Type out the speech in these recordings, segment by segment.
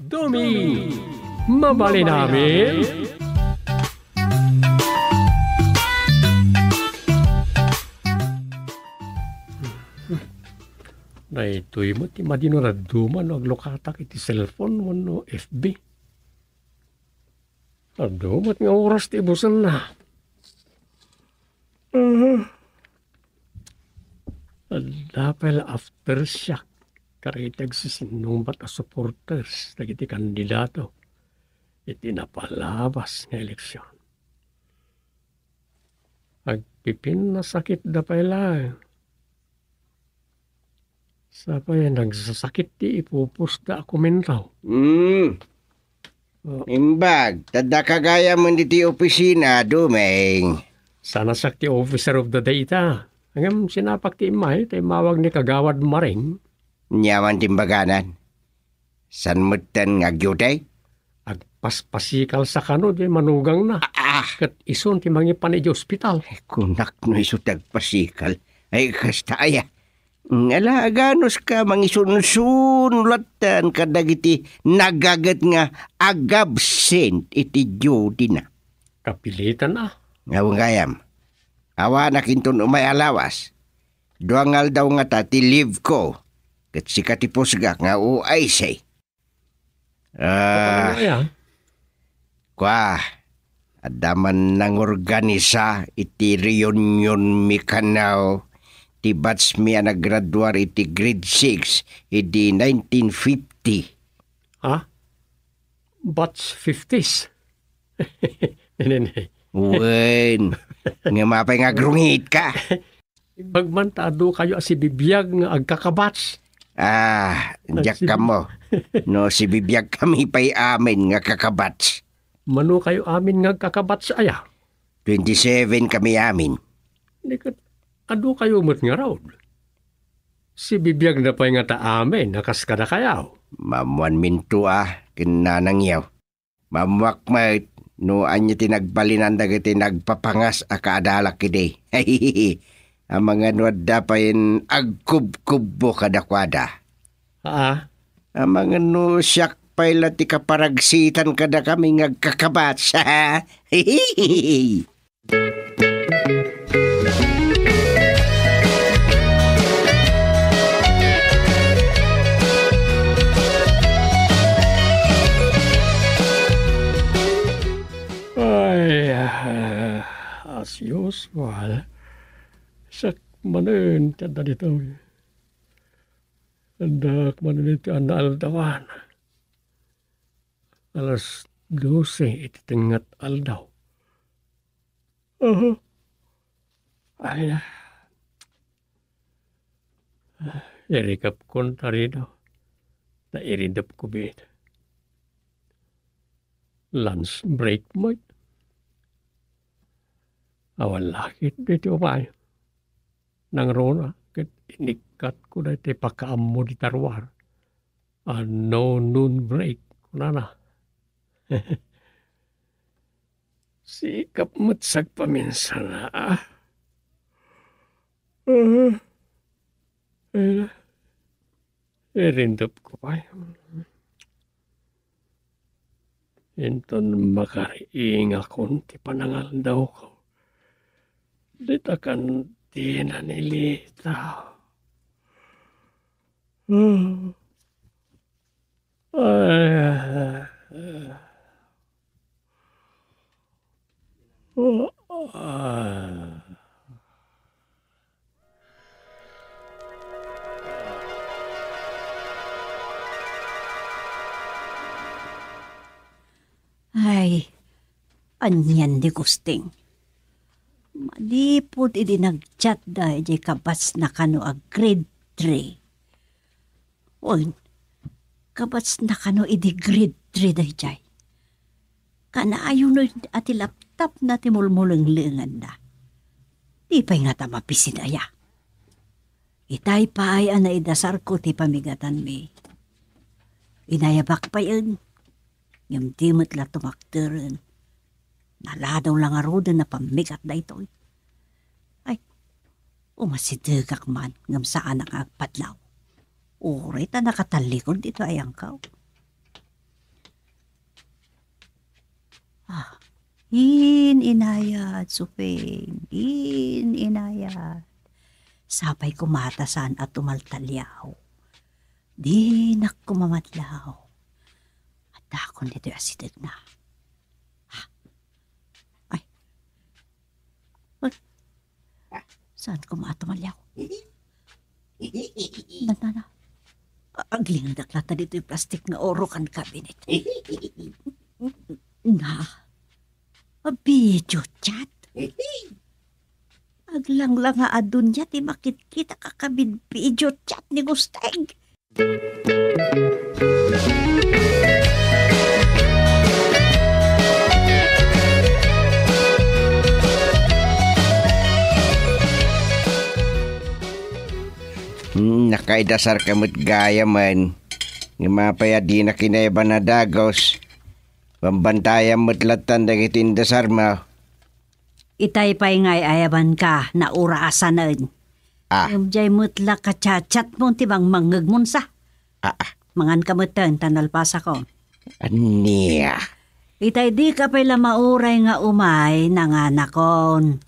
Dumi, mabali namin. Na ito'y mo, ti madino na duman, aglokatak iti cellphone mo no FB. Adumat nga oras ti ibusan na. Dapel aftershock, karitag si sinumbat a supporters, nagiti kandidato, iti napalabas nga eleksyon. Agpipin na sakit dapel lang. Sapay nagsasakit ti ipupusta ako mentaw. Imbag, tada kagaya mo ti opisina, Dumeng. Sana sakti officer of the day ita. Hanggang sinapak ti imay, tayo mawag ni kagawad maring. Nyaman timbaganan. San mutan nga gyutay? Agpaspasikal sa kano, di manugang na. Kat ison ti mangipan iti ospital. Kunak no iso tagpasikal. Ay kastaya. Alaganos ka mangisunsun-latan kadagiti nagagat nga agabsent iti Jody na. Kapilitan na. Ngawang gayam. Awa na kinton umay alawas. Duangal daw nga ta ti live ko. Kat si katipusga nga uay say. Kwa. Adaman nang organisa iti reunion mikanaw. Ti batch mi naggraduar iti grade 6 iti 1950. Ha? Batch 50s? Wen, nga mapay nga grungit ka. Pagmantado kayo si bibiyag nga agkakabats. Diyak ka mo. No, si bibiyag kami pa'y amin nga kakabats. Mano kayo amin nga kakabats aya? 27 kami amin. Ado kayo mo't nga raw. Si bibiyag na pa nga ta amin, nakaskada kayaw. Mamuan minto kinanangyaw. Mamuak mait, no anya tinagbalinanda kiti nagpapangas kaadalak kidi. Ang mga nuad dapayin agkub-kubbo kadakwada. Ang mga no siyak pa'y lati kaparagsitan kada kami ngagkakabats. As usual, sak manen tada dito. Andak manen ito aldawan. Alas 12 iti tingat aldaw. Ay, irikap kon tarido. Na iridap ko bit. Lunch break mo. Awan lakit dito umay. Nang rona, kat inikat ko na iti pakaammo di tarwar. No noon break. Kunana. Sikap matsag paminsan na irindap ko pa. Inton makariing akong ti panangal daw ko. Dita kan di nanilita. Ay, anyan di gusting. Malipod idi nagchat da di kabats na kano ag grade 3. Oy, kabats na kano idi grade 3 da jay. Kanaayon no ati laptop na ti mulmuleng-lengan da. Di pa'y nga tamapisin aya. Itay pa ay ana idasar ko ti pamigatan mi. Inayabak pa yun. Yung dimot la tumakteran. Naladaw lang arodan na pamigat da ito. Ay, umasidigak man ngam saan ang agpadlaw. Uray ta nakatalikod dito ayang kao. Inayat, suping. Inayat. Sapay kumatasan at tumaltalyaw. Di kumamatlaw. At ako nito asidad na. Ay. Saan kumatumalyaw? Nana. Agling daklata dito yung plastic na oro kan kabinet. Na. Video chat. Aglang lang nga adun niya, ti makit-kita kakabid video chat ni Gusteng. Nakaidasar kamot gaya man. Nga mapaya di na kinaiba na dagos. Pambantayan mo't latan dagiti indasar mo. Itay pa'y ngay ayaban ka na urasan na yun. Jay mutla ka chat mo tibang mangag mo sa. Mangan ka mo tanalpasa ko. Aniya. Itay di ka pa'y lamauray nga umay nanganakon.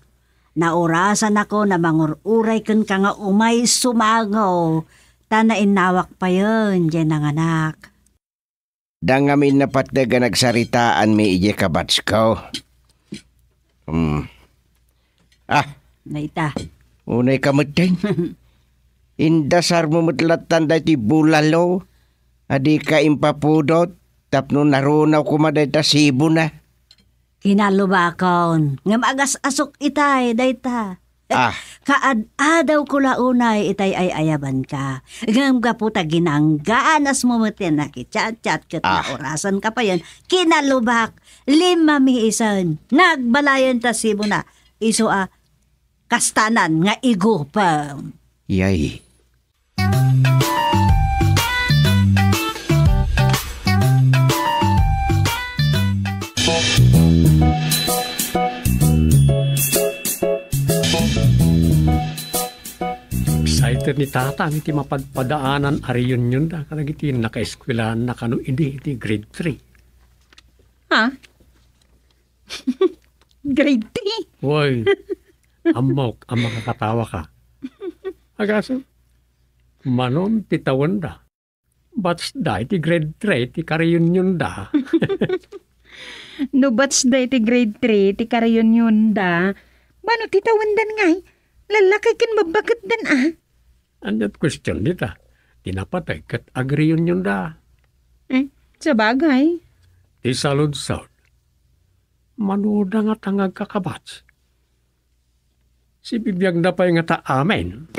Naurasan ako na mangururay kan ka nga umay sumangaw. Tanain nawak pa yun, dyan ang anak. Dangamin na patdaga nagsaritaan may ije kabats ko. Naita. Unay kamutin. Indasar mo mutlatan da ti bulalo. Adi ka impapudot. Tapno narunaw kumaday ta sibo na. Kinalubakon. Ngam agas asok itay, dayta. Kaad-adaw ko launay itay ay ayaban ka. Ngam gaputa ginanggaanas mo mutin na kichat-chat kat na orasan ka pa yan. Kinalubak. 5 miisan. Nagbalayan ta sibo na. Iso kastanan nga igo pa. Yay. Excited ni tata, iti mapadpadaanan ariyon yun da. Kanagiti naka-eskwelahan na kano hindi, iti grade 3. Ha? Grade 3? Woy, amok, ang makakatawa ka. Agaso, manon titawan da. Bats da, iti grade 3, iti kariyon yun da. No bats da iti grade 3, iti karayon yun da. Mano titawandan ngay? Lalaki kan babakat dan And that question nita, tinapatay kat agriyon yun da. Sa bagay. Ti salud-salud, manuda nga tangag kakabats. Si bibiyag na pa yung nga ta amen.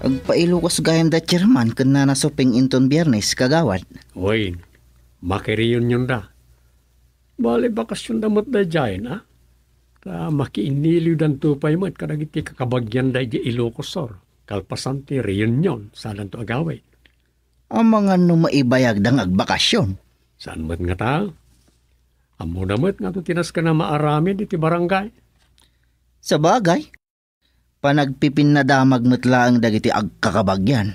Agpailo ko sa gayam da chairman kan na nasoping inton biyernes kagawad. Uy, makiriyon yun da. Bale bakasyon damot da dyan, ha? Ta makiiniliw dan tupay mo at kadagiti kakabagyan da di Ilocosor. Kalpasanti reunion, saan to agawin. Ang mga maibayag dang agbakasyon. Saan mo't nga ta? Amo na mo't nga to tinas ka na maarami di ti barangay. Sa bagay, panagpipin na damag mutlaang dagiti agkakabagyan.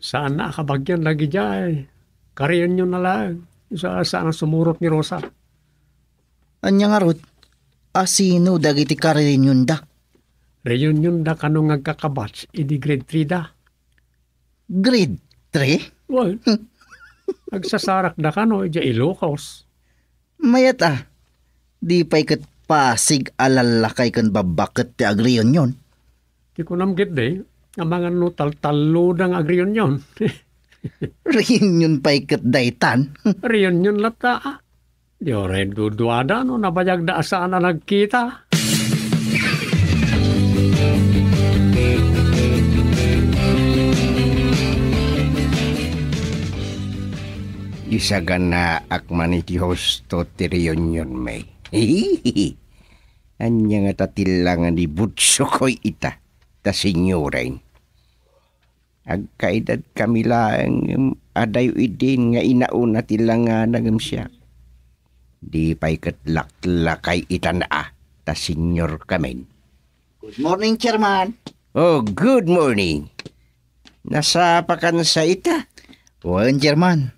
Saan na kabagyan lagi dyan? Reunion na lang. Saan sumurot ni Rosa? Anya nga rod, asino dagiti kareunion da? Reunion da kanong agkakabats, idi grade 3 da. Grade 3? Well, agsasarak da kano, idi Ilocos. Mayat di pa'y kat pasig alalakay kan babakat ti agreunion. Di ko namgit de, ang mga no tal-talo dang agreunion. Reunion pa'y kat daytan. Reunion lata. Di oray duduada no, nabayag da asaan na nagkita. Isagan na akman iti hosto ti reunion may. Anya nga tatilangan di butso ko'y ita. Ta senyorain. Agkaedad kami lang adayo idin nga inauna tilangan siya. Di pa'y katlak-lakay ita na ta senyor kamen. Good morning, Chairman. Oh, good morning. Nasa pakansa ita? Wan, Chairman.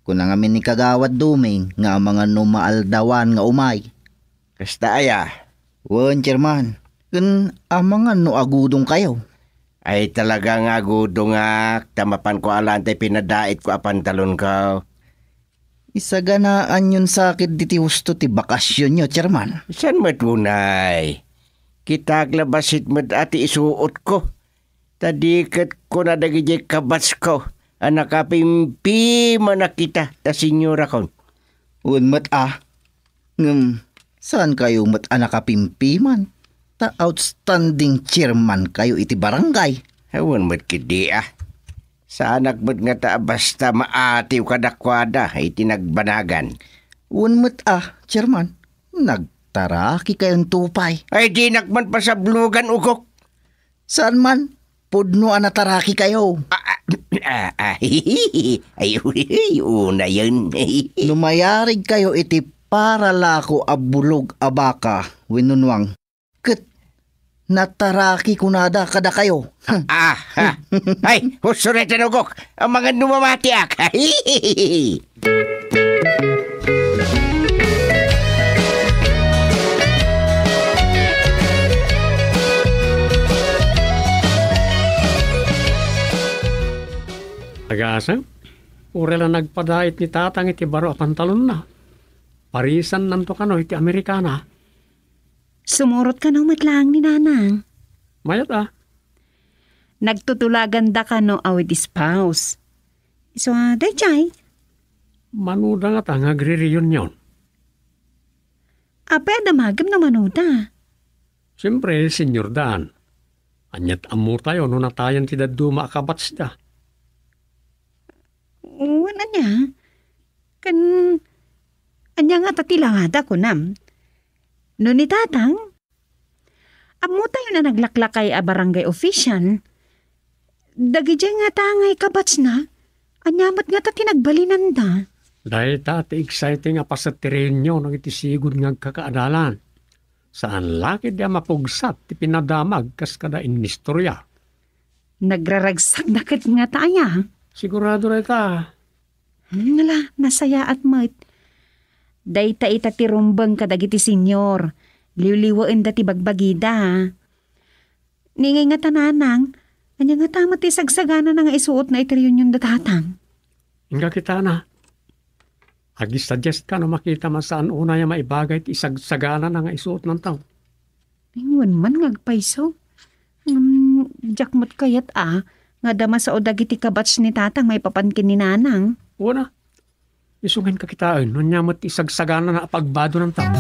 Kung nga ni kagawad duming nga ang mga numaaldawan nga umay. Kasta aya? Wan, Chairman. Kun ang mga agudong kayo. Ay talaga nga gudo nga. Tamapan ko alantay pinadait ko apan talon ka. Isaganaan yun sakit diti husto ti bakasyon nyo, Chairman. San matunay? Kitaglabasit mo ati isuot ko. Tadikat ko na dagijay kabats ko. Anak kapimpi manakita ta senyora kon. Un mat saan kayo mat anak kapimpi man? Ta outstanding chairman kayo iti barangay. Hawan mat kidi Sa anak mat nga ta basta maatiw kadakwada iti nagbanagan. Un mat chairman. Nagtaraki kayong tupay. Ay di nakman pa sa blugan ugok. Saan man? Pudno anataraki kayo. Ay, una yun. Lumayarig kayo iti para lako abulog abaka winunwang. Ket nataraki kunada kada kayo. Ay, husuretan ugok. Ang mga numamati Tagaasa, urela nagpadait ni tatang iti baro a pantalon na. Parisan nanto kano iti Amerikana. Sumurot ka no matlang ni nanang. Mayat Nagtutulagan da ka no awit spouse. So, dayjay. manuda nga ta nga agri-reunion. Apa damagam na manuda. Siyempre, Senyor Dan. Anyat amo tayo no natayan ti daduma akabats da. Wala niya. Anya nga tatilangada ko nam. No ni tatang, amo tayo na naglaklakay a barangay official. Dagijay nga tangay kabats na. Anyamat nga ta tinagbalinan da. Dahil tati exciting nga pasatirin nyo nang itisigod nga kakaadalan. Saan laki dia mapugsat ti pinadamag kas kada inistorya. Nagraragsak dakit nga taya. Sigurado rin ta. Nala, nasaya at mat. Dayta ita ti rumbang kadagiti senyor. Liwliwain da ti bagbagida. Ningay nga tananang, anya nga tama ti sagsagana na nga isuot na iti reunion da tatang. Hingga kita na. Agi-suggest ka na makita man saan una yung maibagay ti isagsagana na nga isuot ng tao. Ingon man ngagpaiso. Jakmot kayat nga dama sa odagiti kabats ni tatang may papankin ni nanang. Una, isungin ka kitaan, nanyamot isagsagana na pagbado ng tao.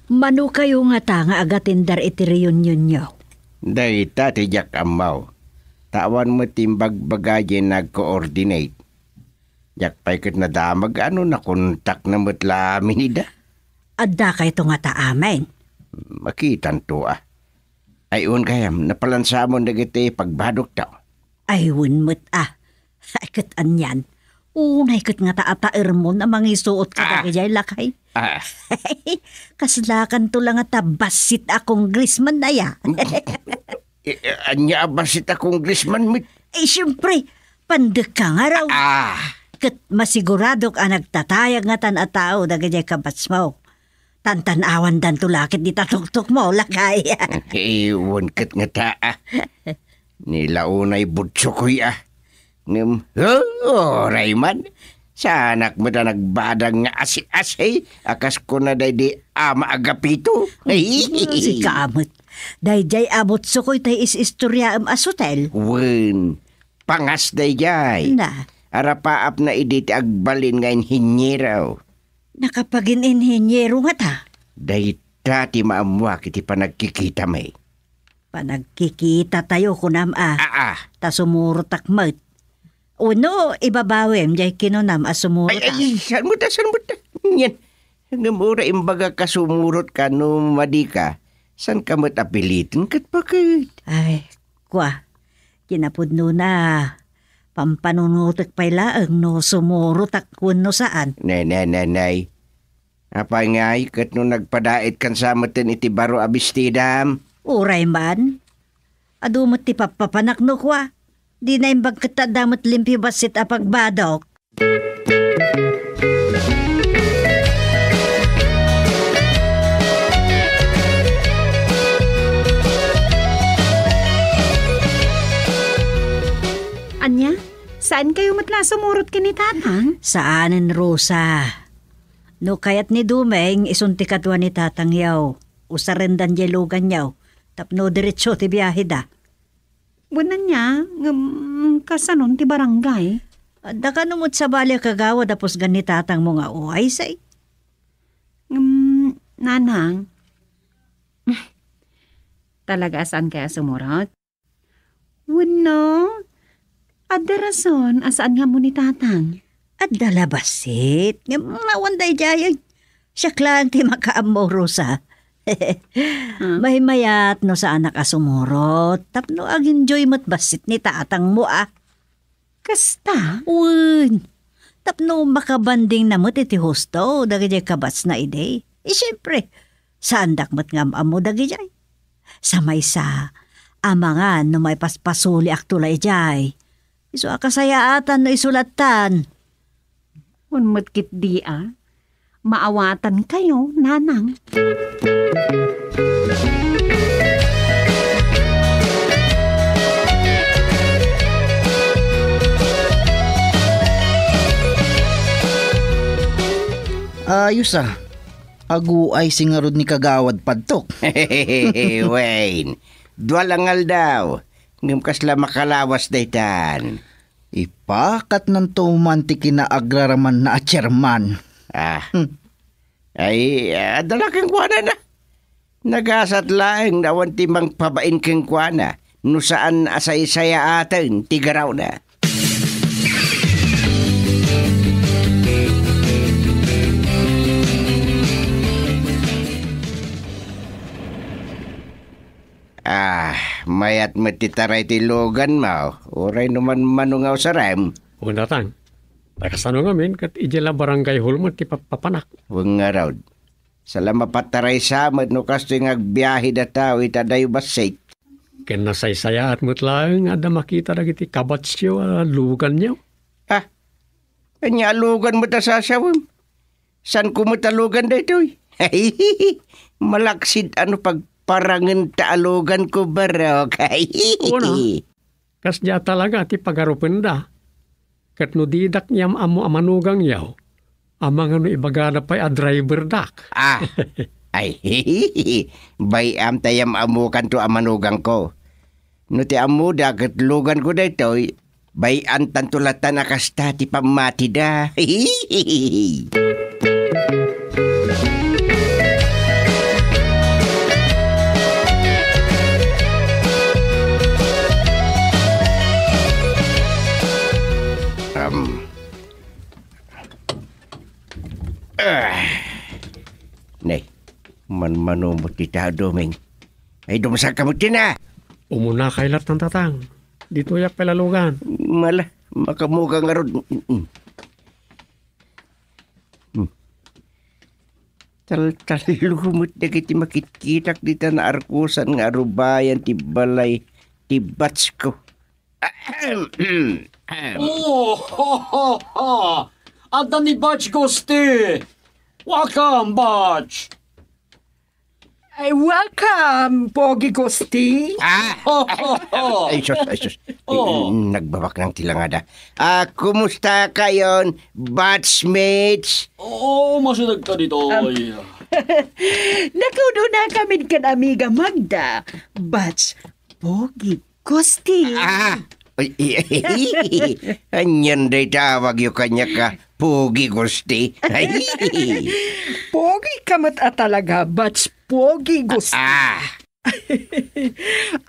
Mano kayo nga ta nga agatindar iti reunion nyo? Dayta ti jak amaw. Tawan mo timbag bagaye nag-coordinate. Jak pa'y kat na damag na kontak na matlamin nida. Adda kayo to nga ta amen. Makitan to Ayun kayam, napalansa mo na giti pagbadok tao. Ayun mo't Ay kat anyan. Unay kat nga taatair mo na mangisuot ka kajay lakay. Kaslakan to lang nga basit akong grisman na ya. Anya basit akong grisman mit. Siyempre, pandek ka nga raw. Kat masigurado ka nagtatayag nga tan atao na kajay kabats mo. Tantanawan dan tulakit di tatuktok mo, lakay. Iwan kat nga Nilaunay butso ko Rayman, sa anak mo na nagbadang nga asi-asay, akas ko na di ama agapito. Si kaamot. Dayjay abot sukoy tay is-istorya asutel. Wen, pangas dayjay. Na. Arapaap na iditi agbalin nga inhinyeraw. Nakapagin-inhinyero nga ta. Dayta ti maamwa kiti panagkikita may. Panagkikita tayo kunam ta sumurutak mat. Uno, ibabawem jay kinunam sumurot. Ay, saan mo ta? Yan. Ngamura imbaga ka sumurot ka no madi ka. San ka mo't apilitin kat bakit? Ay, kwa. Kinapudno na. Pampanunutik pa'y laang no sumuro takwon no saan. Nay. Apa ngay kat no nagpadait kan sa matin iti baro abistidam? Uray man. Adumot ti papapanak no kwa. Di na imbag katadamot limpi basit apagbadok. Anya, saan kayo matla sumurot ka ni tatang? Saanin, Rosa? No kayat ni Dumeng, isunti katwa ni tatang yaw. Usarendan jelugan yaw. Tapno diretso ti biyahe da. Bunan niya, kasanon ti barangay. Da ka numot sa balya kagawa tapos ganit tatang mo nga uay say. Nanang, talaga saan kaya sumurot? Wano, ada rason asaan nga mo ni tatang? At dalabasit. Nawanday jayag. Siya klang ti makaamo, Rosa. May mayat no sa anak asumurot. Tapno ag-enjoy mo't basit ni tatang mo Kasta? Un. Tapno makabanding na mo't iti husto. Dagijay kabats na ide. Siyempre, sandak mo't nga amo dagijay. Samay sa amangan no may paspasuli aktulay jay. Iso akasayaatan no isulatan. Unmat kit di maawatan kayo, nanang. Ayos Agu ay singarod ni kagawad padtok. Wayne, dualangal daw. Ngam kasla makalawas daytan. Ipakat ng tumanti kinaagraraman na chairman. Ay, adalaking kuwana na. Nagasat laeng nawan timang pabain keng kuwana. No saan asay-saya atin, tigaraw na. Mayat matitaray ti logan mo. Uray naman manungaw sa rem. Huwag natang. Takasano ngamin kat ijela barangay hall mo ti papanak. Huwag nga raw. Salama pataray samad no kasto yung agbiyahe da tao itadayo basik. Ken nasaysaya at mutlaeng ada makita na iti kabatsyo lugan niyo. Kanya alugan mo ta sasawim. San ko mo talugan da ito'y? Malaksid ano pagparangan taalugan ko barok. Una, kasya talaga ti pagarupen da. Kat no didak niyam amo amanugang yaw. Amang ano ibagana pa'y a driver dak. Ay, bayam tayam amukan to amanugang ko. No ti amuda kat lugan ko da ito'y. Bayan tantulatan akasta ti pamati da. Nay, man-mano mo tita Domeng. Ay, dumasak ka mo tina. Umuna kailat ng tatang. Dito yak pelalugan. Mala, makamuka nga ron. Tal-talumot na kiti makitkitak dita na arkusan nga arubayan ti balay ti bats ko. Ada ni Batch Gusti! Welcome, Batch! Ay, welcome, Pogi Gusti. Ay, sus. Nagbabak ng tilangada. Kumusta kayon, batchmates? Oo, masinag ka dito. Nakuno na kami kan amiga Magda. Batch, Pogi Gusti. Anyan day tawag yung kanya ka, Pogi Gusti. Pogi kamat talaga, Batch Pogi Gusti.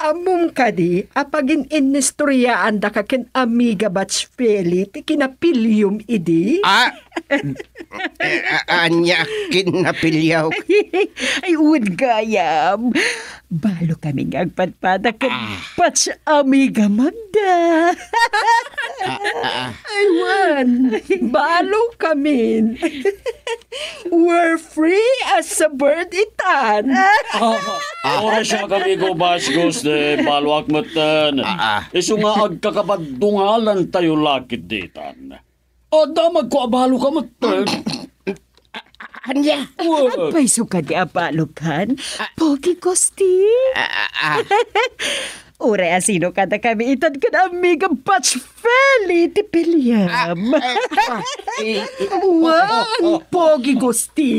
Among kadi, apagin inistoryaan da kakin amiga Batch Feli, ti kinapilyum idi. Anya kinapilyaw. Ay, wood gayam. Balo kami agpadpada ken Batch Amiga Magda. Aywan, balo kami. We're free as a bird itan. Ora siya kami ko baskos de baluak matan. Isu nga agkakabadungalan tayo lakit ditan. O damag ko abalo ka matan. Anya? Abay suka di abalokan. Pogi Kosti. Ure asino kada kami itan kan amiga Batch Feli ti Piliam. Wow, Pogi Kosti.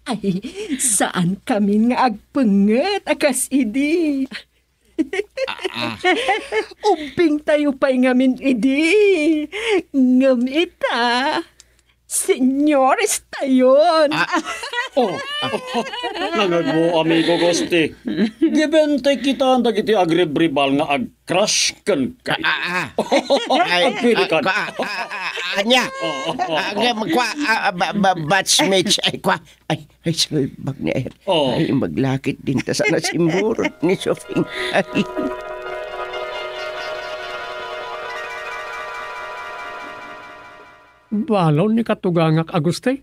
Ay, saan kami nga agpenget akas idi? Umping tayo pa'y ngamin idi. Ngam ita. Senyores tayon. Nangag mo, amigo Gosti. Gibente kita ang dagiti agribribal nga ag-crush kan kay. Pwede ka. Anya? Nga magkwa, batchmates, ay kwa. Ay, salbag ni Ayan. Ay, maglakit din ta sana simburo ni Sofing. Ay. Balon ni katugangak Aguste.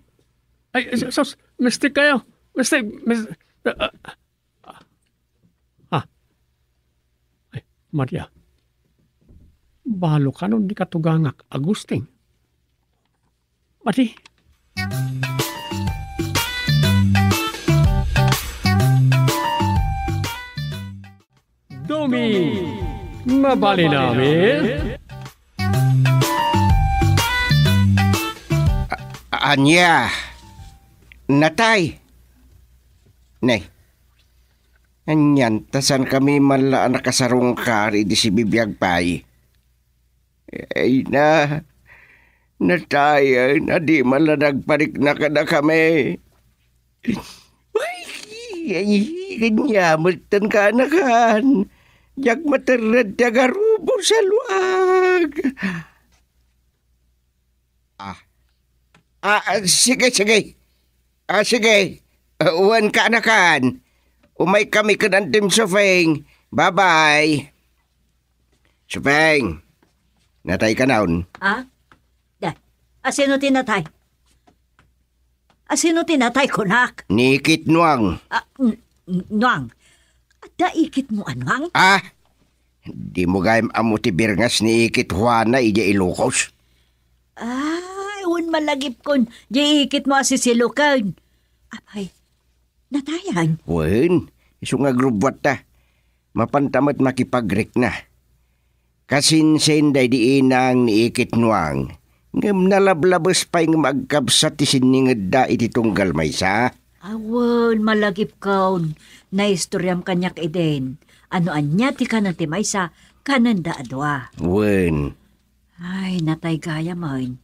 Ay, sos, mistik kayo. Mistik. Ay, Maria. Balo ka nun ni katugangak Agusting. Mati. Domi. Mabali namin. Anya, natay. Nay, anyan, tasan kami mala nakasarong kari di si bibiyag pay. Ay natay, na di mala nagparik na kada kami. Ay, kanyamatan ka na kan. Jak materad tagarubo sa luag. Sige. Sige. Uwan ka na kan. Umay kami ka ng Tim Sofeng. Bye-bye. Sofeng. Natay ka naon. Asino tinatay? Asino tinatay ko, nak? Nikit Nuang. Nuang. Daikit mo, anwang? Di mo gayam amuti birngas ni Ikit Juana ija Ilocos. Un malagip kon, diikit mo asisilukan. Abay, natayan. Wen, iso nga grubwat ta. Mapantamat makipagrik na. Kasinsen day di inang ni Ikit Nuang. Ngam nalablabas pa'y magkabsat isiningad da iti tunggal may sa. Awan, malagip kon. Naistoryam kanyak iden. Ano anya ti kanan ti maysa, kanan da adwa. Wen. Ay, natay gaya man.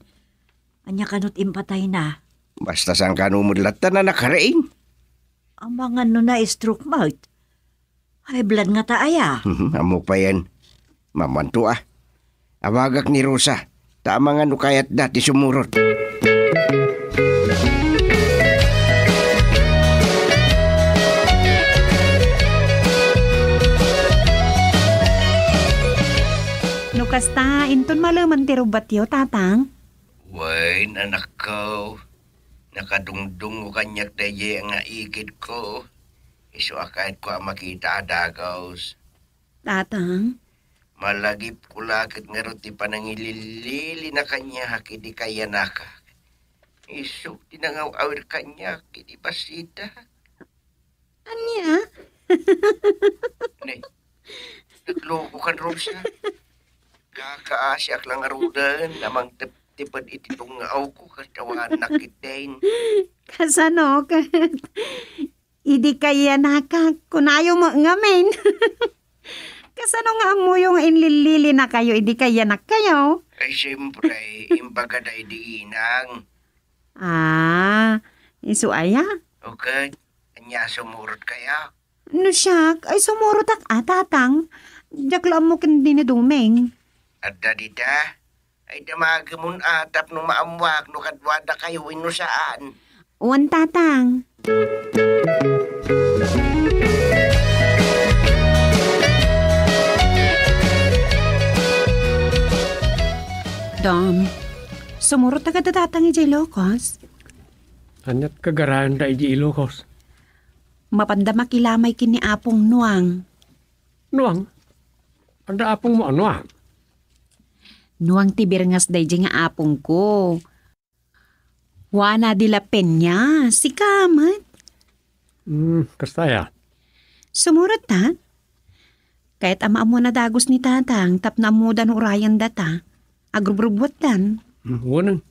Anya kanot impatay na. Basta sang kanumudlat na nakaraing. Ang mga na stroke mouth. Ay, blood nga taaya. Amo pa yan. Mamanto Awagak ni Rosa. Tama nga kayat dati sumurot. Nukasta, inton malaman ti rubatyo, tatang. Way, anak ko. Nakadungdung ko kanyak daye nga ikid ko. Iso akait ko makita adagaws. Tatang? Malagip ko lakit nga roti panangililili na kanya hakidi kaya naka. Iso tinangaw-awir kanya kidi basita. Anya? Nagloko kan Rosa. Kakaasyak lang arudan namang tipad ititong aw ko katawan nakitain. Kasano ka? Idi kaya naka, kunayo mo ngamin. Kasano nga mo yung inlilili na kayo, idi kaya na kayo? Ay siyempre, imbaga na di inang. Isu aya? Okay, anya sumurot kaya? No siya, ay sumurot tatang. Jakla mo kindi na dumeng. At dadita, ay damagamun atap no maamwak no kadwada kayo saan. Uwan tatang. Sumurot na kadadatang ijay Ilocos. Anyat kagaraan da iji Ilocos. Mapanda makilamay kini apong nuang. Nuang? Anda apong mo nuang? Nuang tibirngas day nga apong ko. Wana dilapin niya, si Kamat. Kastaya. Sumurot na. Kahit ama mo na dagos ni tatang, tap na mo dan urayan data. Agrubrubwat dan. Unang,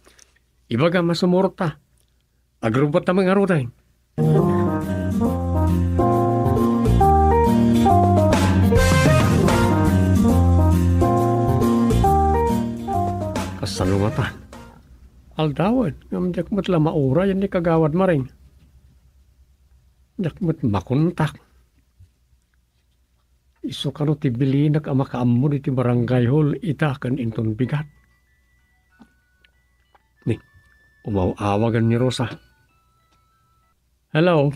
ibaga masumurot ta. Agrubot na mga ruday. Kasalungatan. Aldawad, ngam jakmat la maura yan ni kagawad maring. Jakmat makuntak. Iso kano tibilinak ama kaammo iti barangay hall itakan inton bigat. Ni, umaw-awagan ni Rosa. Hello?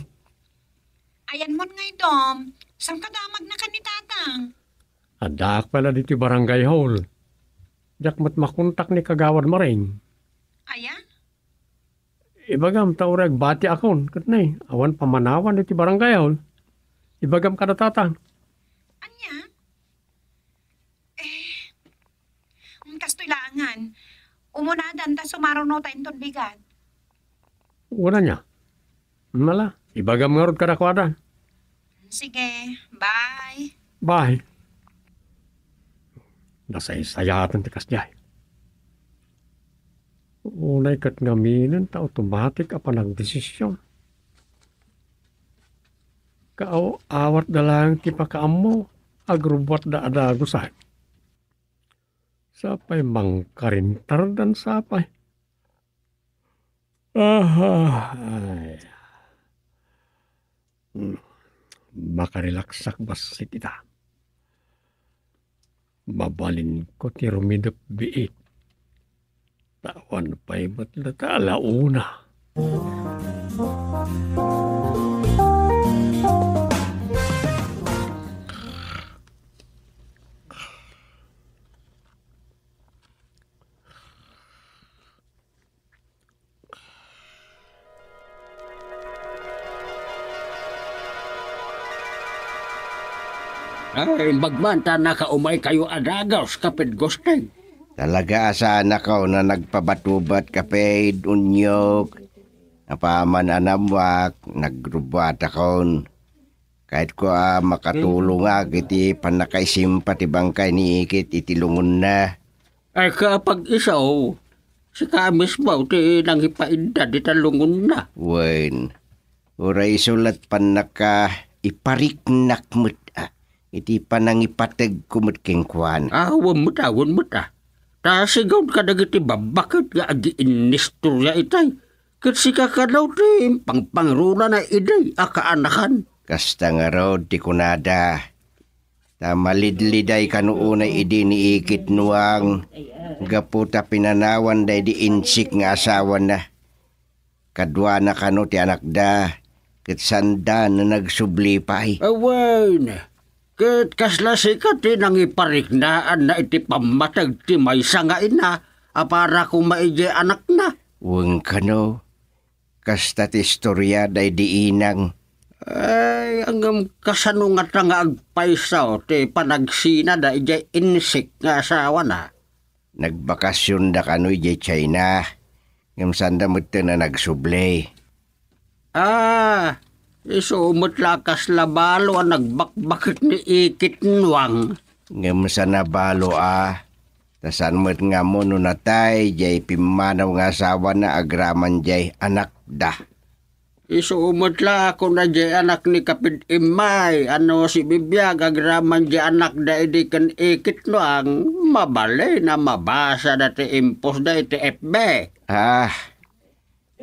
Ayan mo nga Dom. Sang kadamag na ka ni tatang? Adak pala dito barangay hall. Jakmat makuntak ni kagawad maring. Ayan? Ibagam taurag bati akon. Katnay, awan pamanawan dito barangay hall. Ibagam kada tatang. Anya? Kastoy langan. Umunadan ta sumaruno ta inton bigat. Una niya. Mala, ibagam nga rod kada kwada. Sige, bye. Bye. Nasay-sayatan ti kasjay. Unay kat ngaminan ta automatic apa nagdesisyon. Awat dalang ti pakaammo agrubot da adagusan. Sapay mangkarintar dan sapay. Ay. Makarilaksak basit ita. Mabalin ko ti rumidap biit. Tawan pa'y matlata alauna. Ay, magmanta na ka umay kayo adagaws kapit gosteng. Talaga asahan ako na nagpabatubat kapit unyok. Napaman anamwak, nagrubat akon. Kahit ko makatulong kiti panakaisimpa ti bangkay ni ikit itilungon na. Ay kapag isaw, si kamis mo ti nanghipainda di talungon na. Wen, uray isulat panaka ipariknak mo't iti panangipatag kumot kengkuan. Awan mo ta. Ta sigaw ka dagiti babakit nga agi inistorya itay. Kat si kakadaw ti pangpangruna na iday akaanakan. Kasta nga raw ti kunada. Ta malidliday kanuunay idi ni ikit nuang. Gaputa pinanawan day di insik nga asawa na. Kadwa na kanu ti anak da. Kat sanda na nagsublipay. Awan. Kat kaslasikat ti nangipariknaan na iti pamatag ti may sangain na. Para kung maije anak na. Weng kano. Kasta ti istorya day di inang. Ay, ang kasanungat na nga agpaisaw ti panagsina da ije insik nga asawa na. Nagbakasyon da kano ije China. Ngam sanda mo na nagsublay. Isumot lakas labalo ang nagbakbakit ni ikit nuwang. Ngam sa nabalo tasan mo't nga mo no natay jay pimanaw nga asawa na agraman jay anak da. Isumot la ako na jay anak ni kapit imay. Ano si bibiyag agraman jay anak da idi kan ikit nuwang. Mabalay na mabasa da ti impos da iti FB.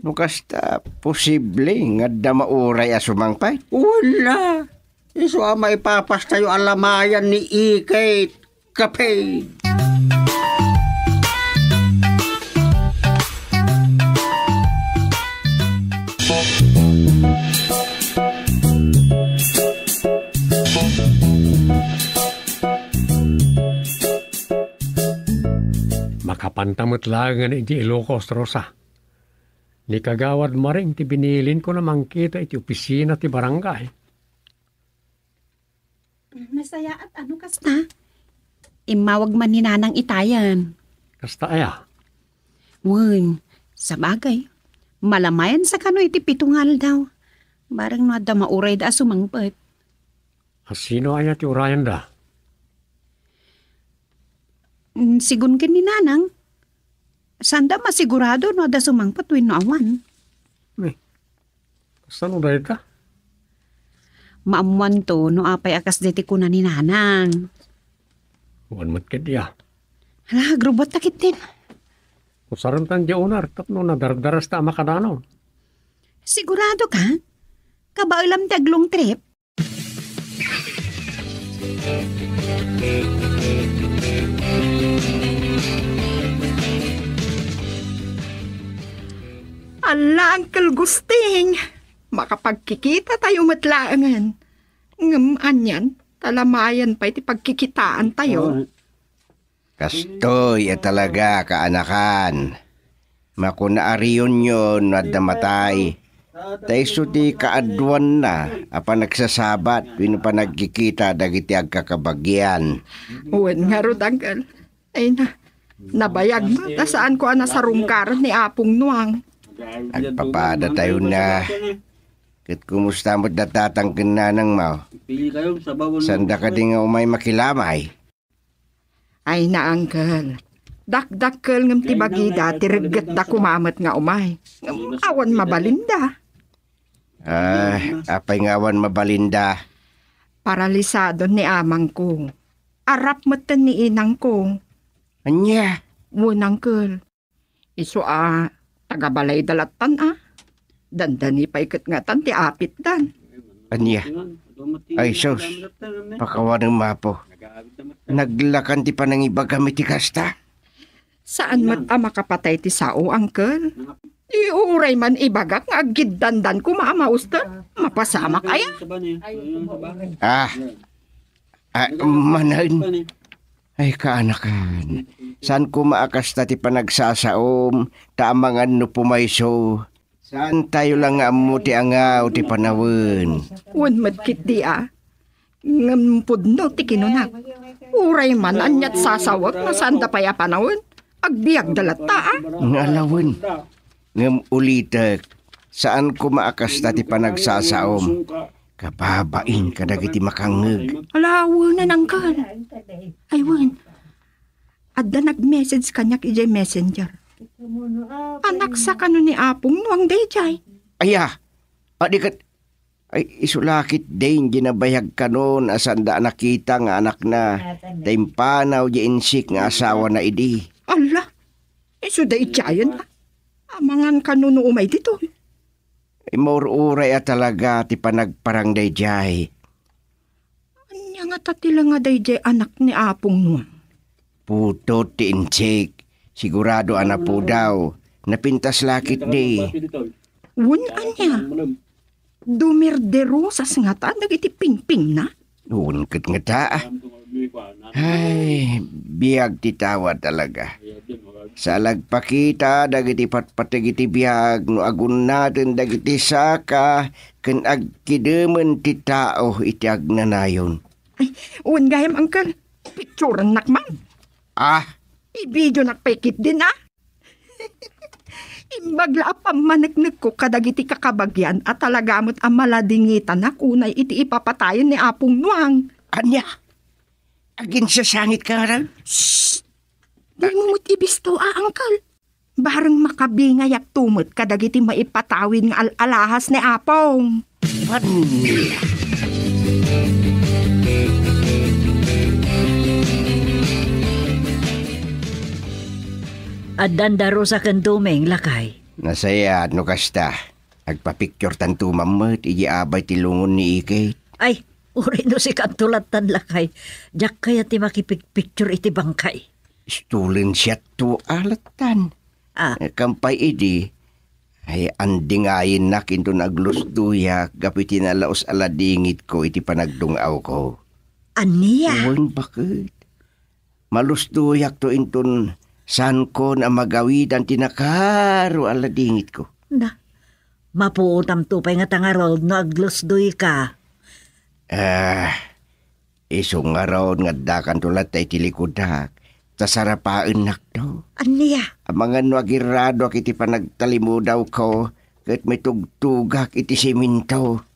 Bukas ta posible nga da mauray asumangpay. Wala. Iso may papas tayo alamayan ni ikit kapit. Pantamot lang nga iti Ilocos, Rosa. Ni kagawad maring ti binilin ko namang kita iti opisina ti barangay. Masaya at ano kasta? Imawag man ni nanang itayan. Kasta aya. Wen, sa bagay. Malamayan sa kano iti pitungal daw. Barang no da mauray da sumangpet. Sino aya ti urayan da? Sigun ken ni nanang. Sanda masigurado no da sumangpet win no awan. Kasta no da ita? Maamuan to no apay akas deti ko na ni nanang. Huwag mat kadiya. Hala, grubot takit din. Kusaran tan di unar, tapno na dardaras ta makadano. Sigurado ka? Kabaulam taglong trip? Ala, Uncle Gusting. Makapagkikita tayo matlaangan. Ngaman yan, talamayan pa iti pagkikitaan tayo. Kastoy talaga kaanakan. Makunaariyon yun at namatay. Taiso ti kaadwan na apa nagsasabat wino pa nagkikita dagiti agkakabagyan. Uwan nga ro, Uncle. Ay na, nabayag mo. Saan ko ana sa rungkar ni Apong Nuang. Agpapada tayo na. Kat kumusta mo't natatangkin na ng mau. Sanda ka di nga umay makilamay. Ay na, Uncle. Dakdakkel ngam ti bagida, ti regget da kumamat nga umay. Ngam awan mabalinda. Apay ngawan mabalinda. Paralisado ni amang ko. Arap matan ni inang ko. Anya? Wun, Uncle. Iso tagabalay dalatan Dandani pa ikat nga tan ti apit dan. Anya? Ay sus, pakawan ng mapo. Naglakan ti panangiba gamit ti kasta. Saan mat makapatay ti sao, Uncle? Iuray man ibagak nga agiddandan ko maamausta. Mapasama kaya? Manan. Ay kaanakan. Saan ko maakasta ti panagsasaom, taamangan no pumayso. Saan tayo lang nga mo ti angaw ti panawin. Wan madkit di Ngampudno ti kinunak. Uray man anyat sasawak na sanda pa ya panawin. Agbiag dalata Ngalawin. Ngam ulitek. Saan ko maakasta ti panagsasaom. Kababain kadagiti makangeg. Alawin na Uncle. Aywan. Adda nag-message kanyak ijay messenger. Anak sa kano ni Apong Nuang dayjay. Aya. Adikat. Ay isulakit din ginabayag kanon asanda nakita nga anak na. Taimpanaw di insik nga asawa na idi. Ala. Iso dayjayan Amangan kanuno umay dito. Imururay talaga ti panagparang dayjay. Anya nga tatila nga dayjay anak ni Apong Nuang. Puto ti insik. Sigurado ana po daw. Napintas lakit di. Wun anya. Dumirdero sa sngata dagiti pingping na. Unkit nga ta. Ay, biyag ti tawa talaga. Sa lagpakita dagiti patpatagiti biyag no agun natin dagiti saka ken agkidemen ti tao iti agnanayon. Ay, uwan gayam, Uncle. Picturean nakman. I-video nakpekit din Imbagla pamanagnig ko kadagiti kakabagyan at talagamot ang maladingitan na kunay iti ipapatayon ni Apong Nuang. Anya? Agin sa sangit ka rin? Shhh! Di mo mo't ibisto, Uncle. Barang makabingay at tumot kadagiti maipatawin ng alahas ni Apong. Vanilla. At dandaro sa kandumeng lakay. Nasaya no kasta. Agpapicture tan tumamot, iyaabay tilungon ni Ikay. Ay, uri no si kantulatan lakay. Diyak kaya ti makipicture iti bangkay. Stulen siya to alatan. Kampay idi. Ay andingayin na kinto naglusduya kapiti na laos aladingit ko iti panagdungaw ko. Aniya? Uwan bakit? Malusduyak to inton Saan ko na magawidan tinakaro ala dingit ko. Na, mapuutam tupay nga tangarod no aglusdoy ka. Isong araw nga dakan tulat tay tilikudak. Tasarapaan nak daw. Aniya? Ang mga nuagirado kiti panagtalimu daw ko. Kat may tugtugak iti siminto.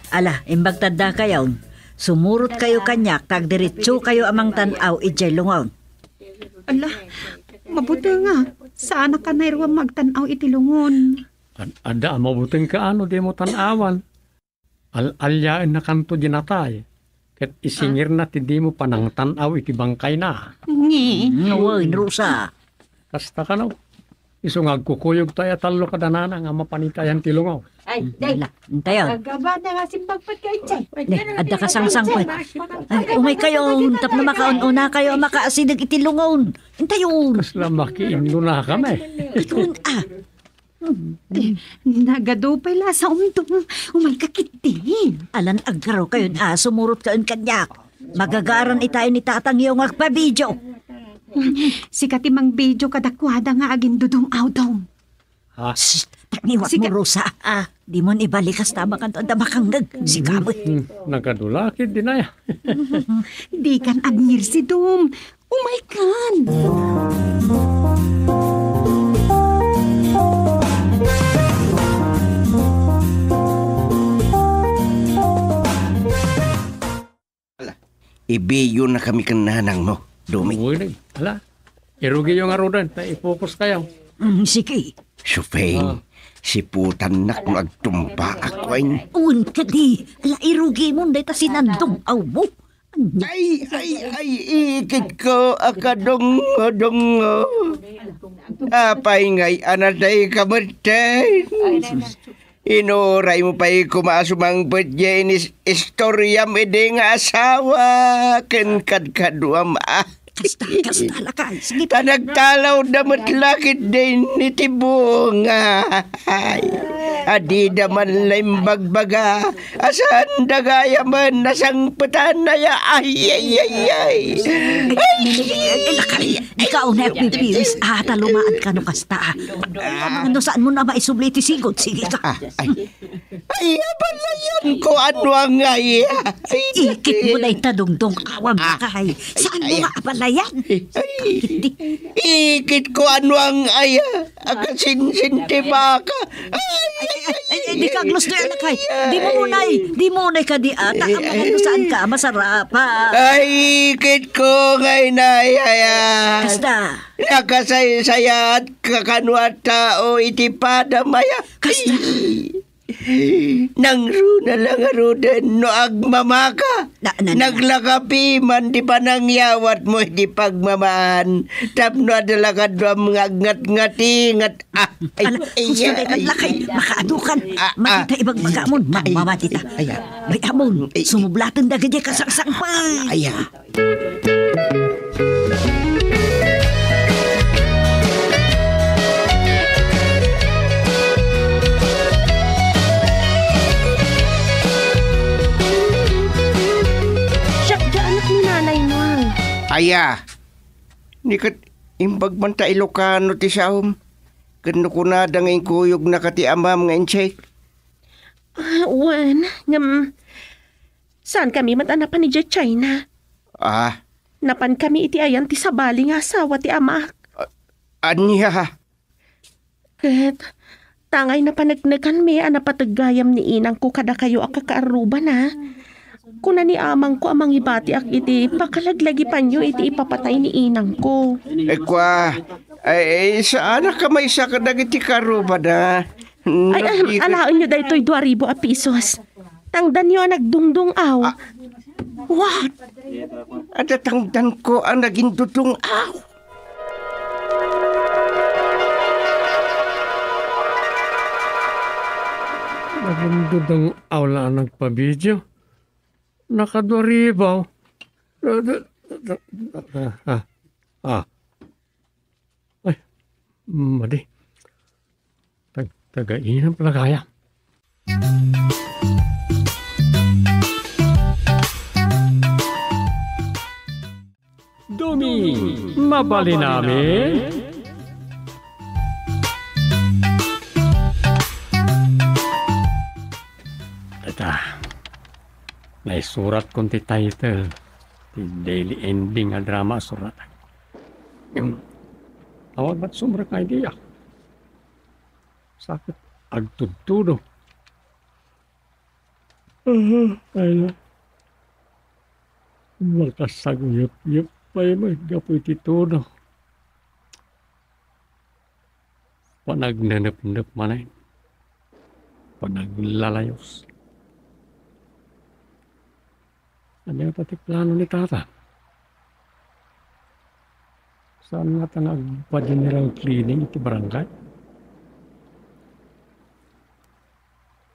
Ala, imbag tadda kayo. Sumurot kayo kanyak, tagdiritso kayo amang tanaw ijay lungaw. Ala, mabuti nga. Saan ka nairwa magtanaw itilungon? Ada, mabuting ka ano, di mo tanawan. Alyain na kanto dinatay. Kat isingir na ti di mo panang tanaw iti bangkay na. Ngayon, Rosa. Kasta ka na. Isungag kukuyog tayo talo ka danana nga mapanitayan ti lungaw. Ay, Dala, tayo. gaba na nga simbagpat kayo dyan. Adda ka sang-sang pa. Ay, umay kayo, tap na makaon-una kayo, makaasidag itilungon. Intayon. Kasla makiindo na kami. Ikon, Nagadupay la sa umintong umay kakitin. Alan agkaro kayo sumurot kayo kanyak. Magagaran itayo ni tatang yung agpabidyo. Si katimang video kadakwada nga agin dudong awdong. Ha? Takniwat mo, Rosa. Di mo ibalikas tama kanto ang damakangag. Si Kamoy. Nagkadulakid din na. Di kan agnir si Dom. Umay kan. Ibiyo na kami kananang mo, Dumi. Uy, ala. Irugi yung arudan. I-focus kayo. Sige. Sufeng, si putan nak mo agtumpa ako ay. Un ka di. Ala, irugi mo na ita sinandong aw mo. Ay, ikit ko akadong. Apay ngay anaday kamatay. Inuray mo pa'y kumasumang badya inis istoryam ide nga asawa. Kenkad-kaduam Kasta lakay. Sige. Tanagtalaw damat lakit din ni Tibunga. Adi daman laim bagbaga. Asan dagaya man nasang patanaya. Ay. Lakay. Ikaw na pipilis. Talumaan ka no kasta. Ano saan mo na maisubli ti sigod? Sige ka. Ay, apalayan ko ano ang ay. Ikit mo na itadungdong awam lakay. Saan mo nga apalayan? Ikit ko ano ang ay. Akasinsinti baka. Di ka gusto yan lakay. Di mo munay ka di ata. Ang saan ka? Masarap ha. Ay, ikit ko ngay na ayan. Kasta. Nakasay-saya at kakanwa tao itipada maya. Kasta. Nang runa lang arudan no agmamaka. Naglakapi man di pa nangyawat mo di pagmamaan. Tapno adalah kadwam ngat-ngati-ngat. Gusto na ipaglakay. Makaadukan. Matita ibang magamon. Mamatita. May amon. Sumublatan na ganyan kasangsang pa. Nikat imbag man ta Ilocano ti siyahom. Kano ko na dangay kuyog na kati amam nga insay. Wan, saan kami matanapan ni China? Napan kami iti ayan ti sabali nga asawa ti ama. Anya? Ket, tangay na panagnagan mi napatagayam ni inang ko kada kayo akakaaruba na. Kuna ni amang ko amang ibati ak iti pakalaglagi panyo iti ipapatay ni inang ko. Saan ka may isa ka dagiti karuba na? Alaon nyo dahito'y 2,000 a pesos. Tangdan nyo ang nagdungdung aw. What? At tangdan ko ang naging dudung aw. Nagundudang awla nagpabidyo. Nakadwaribaw. Ay, Madi. Taga-inam pala kaya. Dumi, mabali namin. Tata, naisurat kong ti title. Ti daily ending nga drama surat. Awag ba't sumra ka idea? Sakit agtudtudo. Ay na. Makasaguyop-yup pa yung gapoy titudo. Panagnanap-nap manay. Panaglalayos. Ano yung pati plano ni tata? Saan nga tanag pa-general cleaning iti barangay?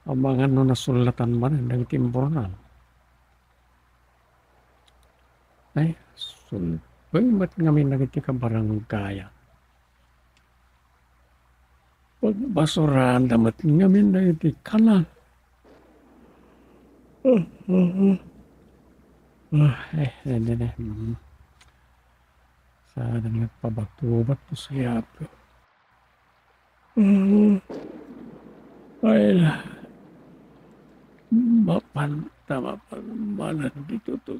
Ang mga nasulatan man ang timbornal. Ay, sulpeng ba't ngamin nagiti ka barangaya? Pagbasurahan damat ngamin nagiti kanan. Sana nagpabagtubat po siya po. Ay na. Mapanamanan dito to.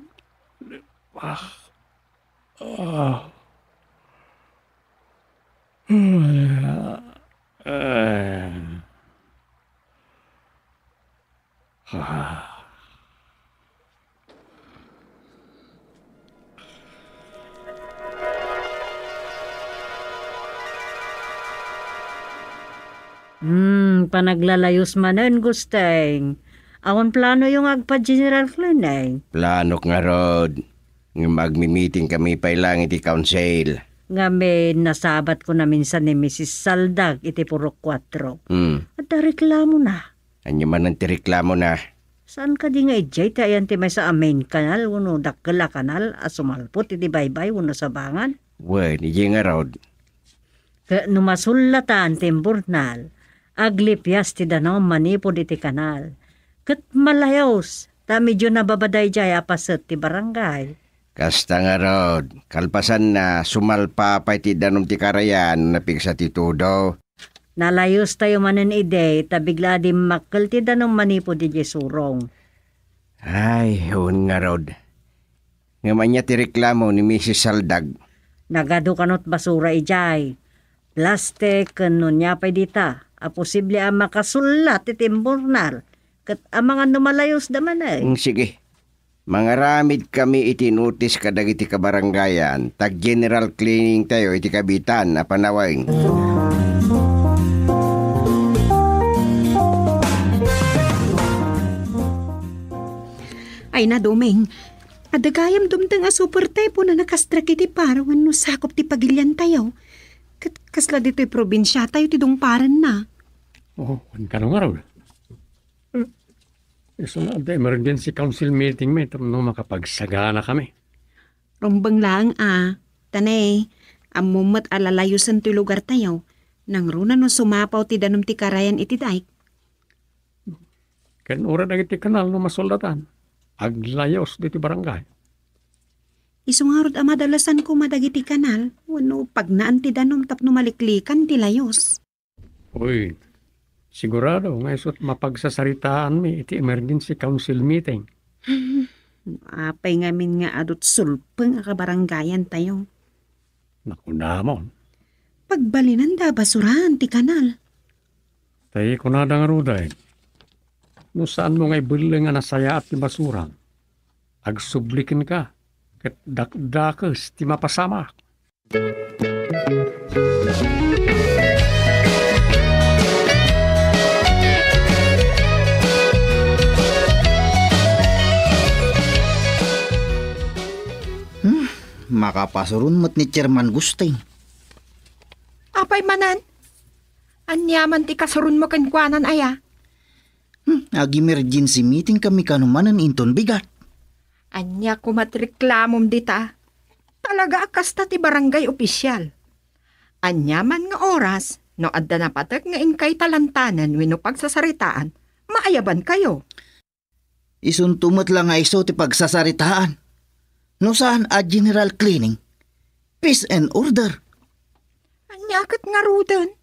Panaglalayos manen gusteng. Awan plano yung agpa-general cleaning. Plano nga rod. Nga magmi-meeting kami pa ilang iti council. Nga may nasabat ko na minsan ni Mrs. Saldag iti puro 4. At reklamo na. Anya man ang tireklamo na. Saan ka di nga ijay tayan ti may sa main kanal uno dakala kanal asumalpot iti baybay uno sa bangan? Wen, ije nga rod. Numasulatan timburnal aglipyas ti danaw manipod iti kanal. Ket malayos ta medyo nababaday jay apaset ti barangay. Kasta nga rod, kalpasan na sumalpa pa iti danom ti karayan napigsa ti tudo. Nalayos tayo manen ide ta bigla di makkel ti danom manipod iti surong. Ay, yun nga rod. Ngaman niya ti reklamo ni Mrs. Saldag. Nagado kanot basura ijay. Plastic nun niya pa dita. A posible ang makasulat iti imburnal. Kat ang mga numalayos daman ay. Sige. Mangaramid kami iti notice kadag iti kabarangayan. Tag general cleaning tayo iti kabitan na panawang. Ay na, Domeng. Adagayam dumdang a super typo na nakastrak iti parawan no sakop ti pagilyan tayo. Kasla dito'y probinsya tayo ti dungparan na. Kan ka nga raw. So na the emergency council meeting may no makapagsagana kami. Rumbang lang Tanay, amumat alalayusan ti lugar tayo. Nang runa no sumapaw ti danom ti karayan iti daik. Kan ura na iti kanal no masoldatan. Aglayos dito barangay. Isungarod amadalasan ko madagiti kanal. Wano pagnaan ti danom tapno maliklikan ti layos. Uy, sigurado nga isot mapagsasaritaan mi iti emergency council meeting. Apay ngamin nga adot sulpeng akabaranggayan tayo. Naku namon. Pagbalinan da basurahan ti kanal. Tayo ko na nga ruday. No saan mo nga ibuling nga nasaya at ti basurang. Agsublikin ka. Kat dakdakas ti mapasama. Makapasurun mat ni Chairman Gusteng. Apay manan. Anyaman ti kasurun mo kenkwanan aya. Ag-emergency meeting kami kanumanan inton bigat. Anya kumatriklamom dita. Talaga akasta ti barangay opisyal. Anyaman nga oras, no adda na patek nga inkay talantanan wenno pagsasaritaan, maayaban kayo. Isuntumot lang nga iso ti pagsasaritaan. No saan a general cleaning? Peace and order. Anyakit nga ruden.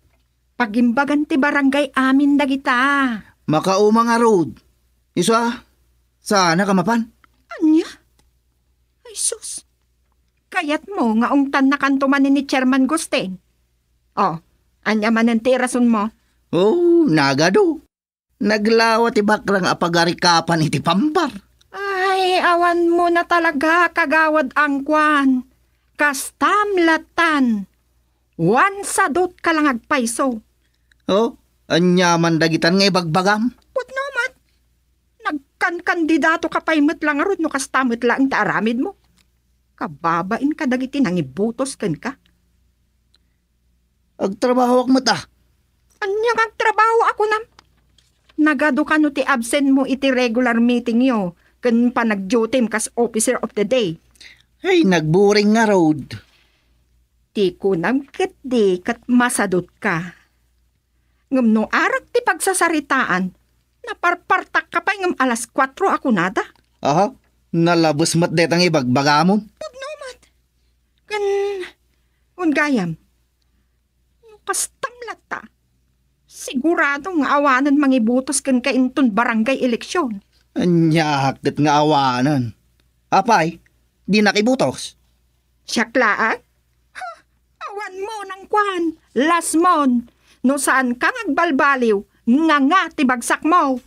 Pagimbagan ti barangay amin dagita. Makauma nga road. Iso sana ka mapan? Anya? Ay sus. Kayat mo nga ungtan na kantuman ni Chairman Gusteng. Oh, anya man ang tirason mo? Oh, nagado. Naglawat ti bakrang apagarikapan iti pambar. Ay, awan mo na talaga kagawad ang kwan. Kastamlatan. Wan sadot ka lang agpaiso. Oh, anyaman dagitan nga ibagbagam. Put naman. Nagkan-kandidato ka pa'y lang arod no kastamot lang ta aramid mo. Kababain ka dagiti nang ibutos ken ka. Agtrabaho ak mata. Anya kang trabaho ako nam. Nagado ka no ti absent mo iti regular meeting yo. Ken pa nag-duty kas officer of the day. Ay, nagburing nga road. Ti kunam ket di kat masadot ka. Ngam no arak ti pagsasaritaan, naparpartak ka pa ngam alas 4 ako nada. Aha, nalabos mat detang ibagbagamon. Pagnomat. Kan, ungayam. Kastamlat ta. Sigurado nga awanan mangibutos kan kainton barangay eleksyon. Anyakit nga awanan. Apay, di nakibutos. Siyaklaan? Ha, awan mo ng kwan. Lasmon. No saan ka ngagbalbaliw, nga tibagsak mo.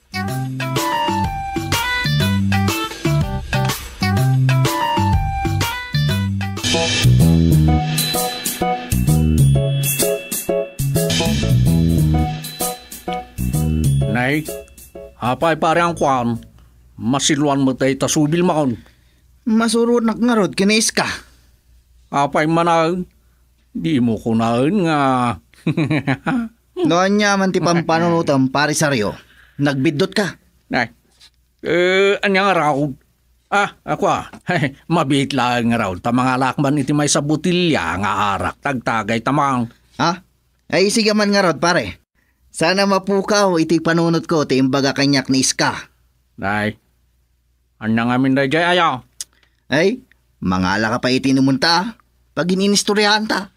Nay, apay pare ang kwan. Masiluan mo tayo tasubil makon. Masurot nak nga rod kinis ka. Apay manaon. Di mo kunaon nga. Noon niya man ti pampanunutam parisaryo. Nagbidot ka. Nay, anya nga raw. Ako mabit lang nga raw. Tamang alakman iti may sa butilya nga arak. Tagtagay tamang. Ha? Ay sige man nga rod pare. Sana mapukaw iti panunot ko ti imbaga kanyak ni Iska. Nay, anya nga min dayjay ayaw. Ay, mangala ka pa iti numunta. Pag ininistoryahan ta.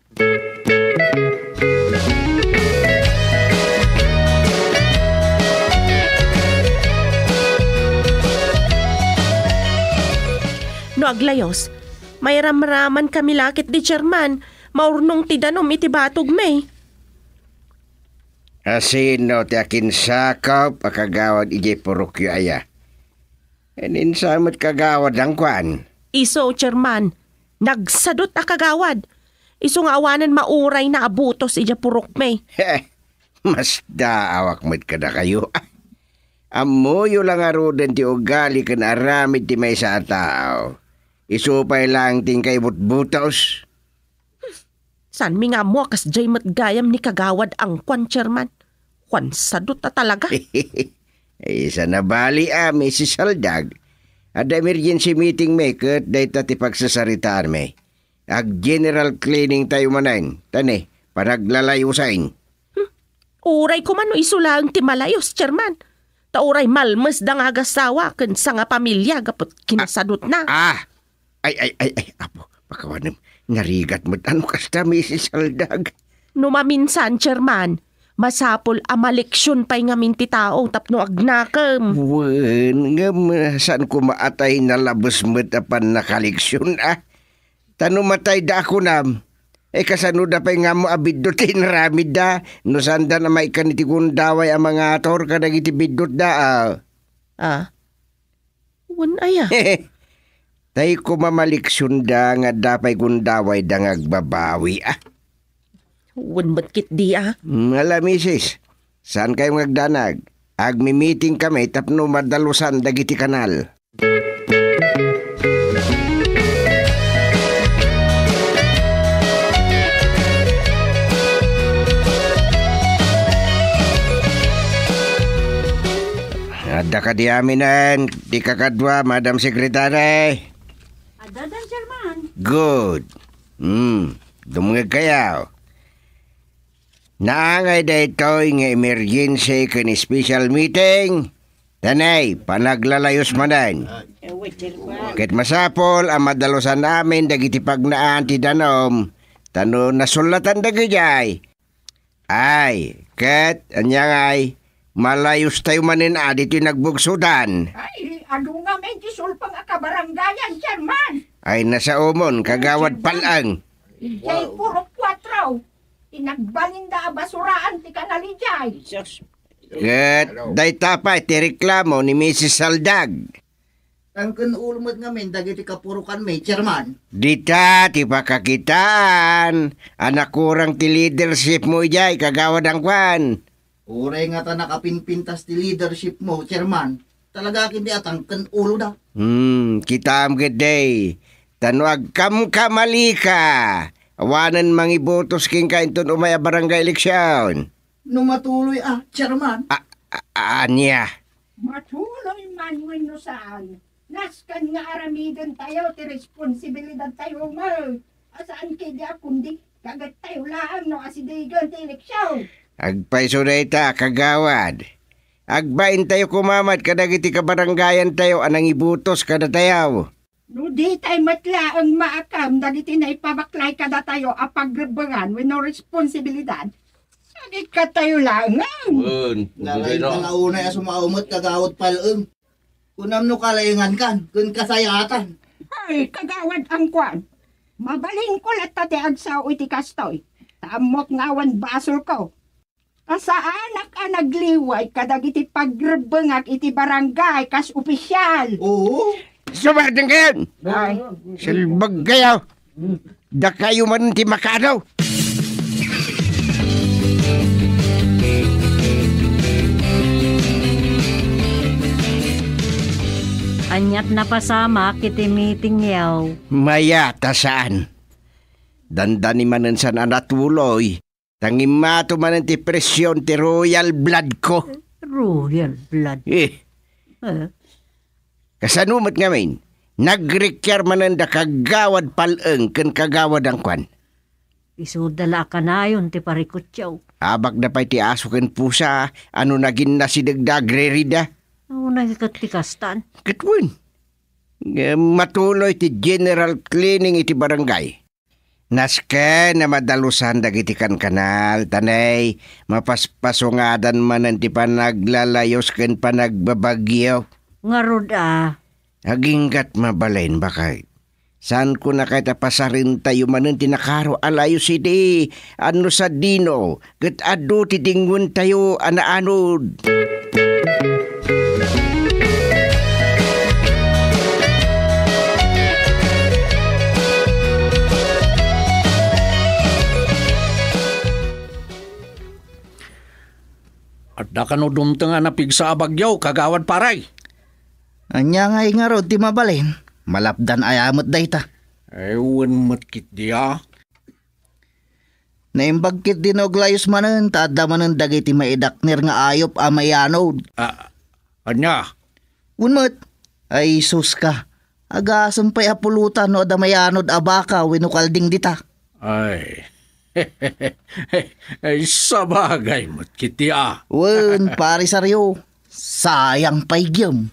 No aglayos, may ramraman kami lakit di Chairman, maurnong ti danom iti batog may. Asino ti akin sakop akagawad ije purukyo aya. Eninsamot kagawad ang kwan. Iso, Chairman, nagsadot akagawad. Iso nga awanan mauray na abutos ija purok may. Mas daawak mo't kada kayo. Amoyo lang arudan ti ugali kan aramid ti may sa tao. Isupay lang ting kay butbutos. San mi nga mo kas jay matgayam ni kagawad ang kwan, Chairman. Kwan sadot na talaga. Isa na bali Mrs. Saldag. Ada emergency meeting may kat dayta ti pagsasaritaan may. Ag general cleaning tayo manan. Tani, panaglalayo sain. Uray ko man no isulang ti malayos, Chairman. Tauray malmes dang agasawa ken sa nga pamilya gapot kinasadot na. Ay, apo, pakawanem, narigat mo, ano kasta, Mrs. Saldag? Numaminsan, Chairman, masapol amaleksyon pa'y nga minti tao tapno agnakam. Wen, saan ko maatay na labos mo't apan nakaleksyon, Tano matay da ako nam. Kasano da pa'y nga mo abidot ramid da, no sanda na may kaniti kundaway ang mga ator ka nagiti bidot da, Wan aya. Tay ko mamaliksyon da nga dapay kundaway da ngagbabawi, Wan batkit di, Alam, misis, saan kayo magdanag? Agmi-meeting kami tapno madalusan dagiti kanal. Ada ka di aminan, di kakadwa, Madam Secretary. Adadan, Chairman. Good. Dumungag kayaw. Naangay daytoy nga emergency kan special meeting. Tanay, panaglalayos manan. Ket masapol ang madalusan namin dagiti pagnaan ti danom. Tano nasulatan dagijay. Ay, ket anyang ay malayos tayo manin adito nagbugsudan. Ay, ano nga may gisulpang akabaranggayan, Chairman. Ay nasa umon kagawad palang. Jay puro 4. Inagbalinda basuraan ti kanali jay. Ket dayta pa ti reklamo ni Mrs. Saldag. Tangken ulmot ngamin dagiti kapurukan may chairman. Dita ti pakakitaan. Anak kurang ti leadership mo jay kagawad ang kwan. Uray nga ta nakapinpintas ti leadership mo, chairman. Talaga kindi atangken ulo da. Kita am gede. Tanwag kam kamali ka. Awanan mangibotos king kainton umaya barangay eleksyon. No matuloy chairman. Anya. Matuloy man no saan. Naskan nga aramiden tayo ti responsibilidad tayo mo. Asaan kaya kundi kagat tayo lang no asidigan ti eleksyon. Agpaiso na ita kagawad. Agbain tayo kumamad kadagiti kabaranggayan tayo anang ibutos kada tayo. No di tayo matlaang maakam dagiti na ipabaklay kada tayo apagrebangan with no responsibilidad. Sagit ka tayo lang. Nalay ka nga unay sumaumot kagawad paleng. Kunam no kalayangan kan, kun kasayatan. Ay, kagawad ang kwan. Mabalin ko lahat tate agsaw iti kastoy. Tamok ngawan basol ko. Asaanak ang nagliway kadagiti pagrebengag iti barangay kas opisyal. Oo. Sumadang kayo! Ay, Silbag kayo! Da kayo man ti makano! Anyat na pasama kiti meeting yaw. Mayata saan? Dandani manan sa nanatuloy. Tangimato manan ti presyon ti royal blood ko. Royal blood. Kasanumat ngamin, nag-require manan da kagawad paleng ken kagawad ang kwan. Isudala ka na yun ti parikutyaw. Abak na pa'y ti aso ken pusa, ano naging nasidagdag rerida. Ano nagkatikastan? Katwin. Matuloy ti general cleaning iti barangay. Naska na madalusan dagiti kan kanal, tanay, mapaspasungadan manan ti panaglalayos ken panagbabagyo. Ngarod Haginggat mabalain bakay. Saan ko na kahit pasarin tayo manan tinakaro alayo sidi. Ano sa dino, kat ado titingun tayo anaanod. At da ka no dumtang nga napigsa abagyaw, kagawad paray. Anya nga rod ti mabalin. Malapdan ayamot dayta. Ewan matkit diya. Naimbagkit din oglayos manen, tada manen dagiti maidaknir nga ayop amayanod. Anya? Unmat, ay sus ka. Agasam pa'y apulutan no adamayanod abaka winukalding dita. Ay, ay sabagay matkit diya. Wen, pari saryo. Sayang pa'y gyam.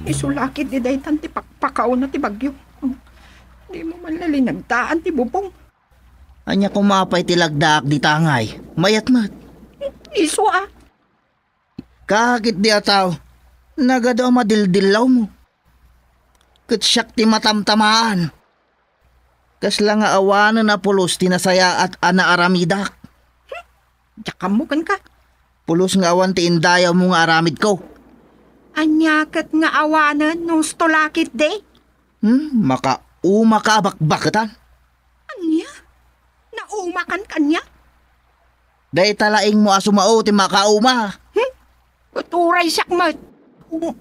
Isulakit di daytan ti pakpakaw na ti bagyo. Di mo man nalinagdaan ti bubong. Anya kumapay ti lagdak di tangay. Mayat mat. Iso Kahakit di ataw. Nagado madildilaw mo. Katsyak ti matamtamaan. Kasla nga awanan na pulos tinasaya at anaaramidak. Tsaka mo kan ka. Pulos nga awan ti indayaw mo nga aramid ko. Anyakat nga awanan nung stolakit de. Makaabakbakatan. Anya? Naumakan kanya? Day talaing mo asumao ti makauma. Uturay sakmat.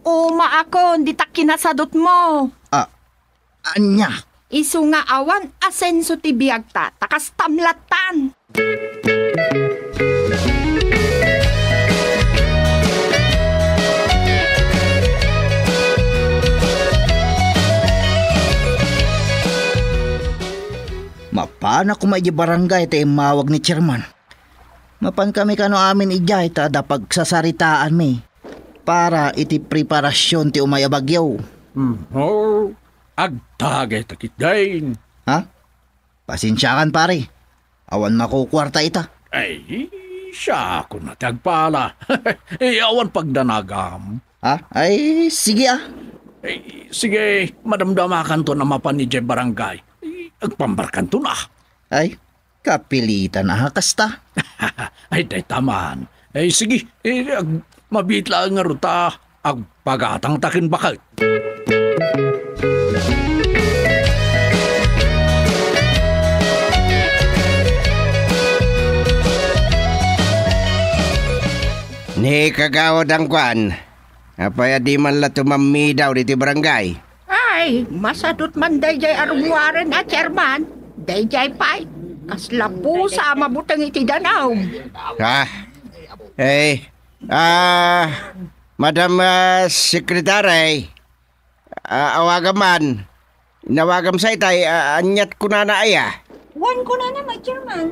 Uma ako, di ta kinasadot mo. Anya? Isu nga awan, asenso ti biyagta, takas tamlatan. Anak ko maiji barangay tayo mawag ni chairman. Mapan kami kano amin ijay ta da pagsasaritaan mi. Para iti preparasyon ti umaya bagyaw. Oh, agtagay takit dain. Ha? Pasensyakan pare. Awan makukwarta ita. Ay, siya ako na tagpala. Awan pagdanagam. Ha? Ay, sige ah. Ay, sige, madamdamakan to na mapan ni Jay Barangay. Agpambarkan to na. Ay, kapilitan na kasta. Ay, day taman. Ay, sige, mabitla nga ruta. Agpagatang takin bakal. Ni kagawad ang kwan. Apaya di man la tumami daw diti barangay. Ay, masadot man dayjay arungwaran na chairman. Dayjay pay. Kasla po sa mabutang iti danaw. Ha? Madam Sekretary, awagan man. Nawagam sa itay, anyat ko na aya. Wan ko na naman, chairman.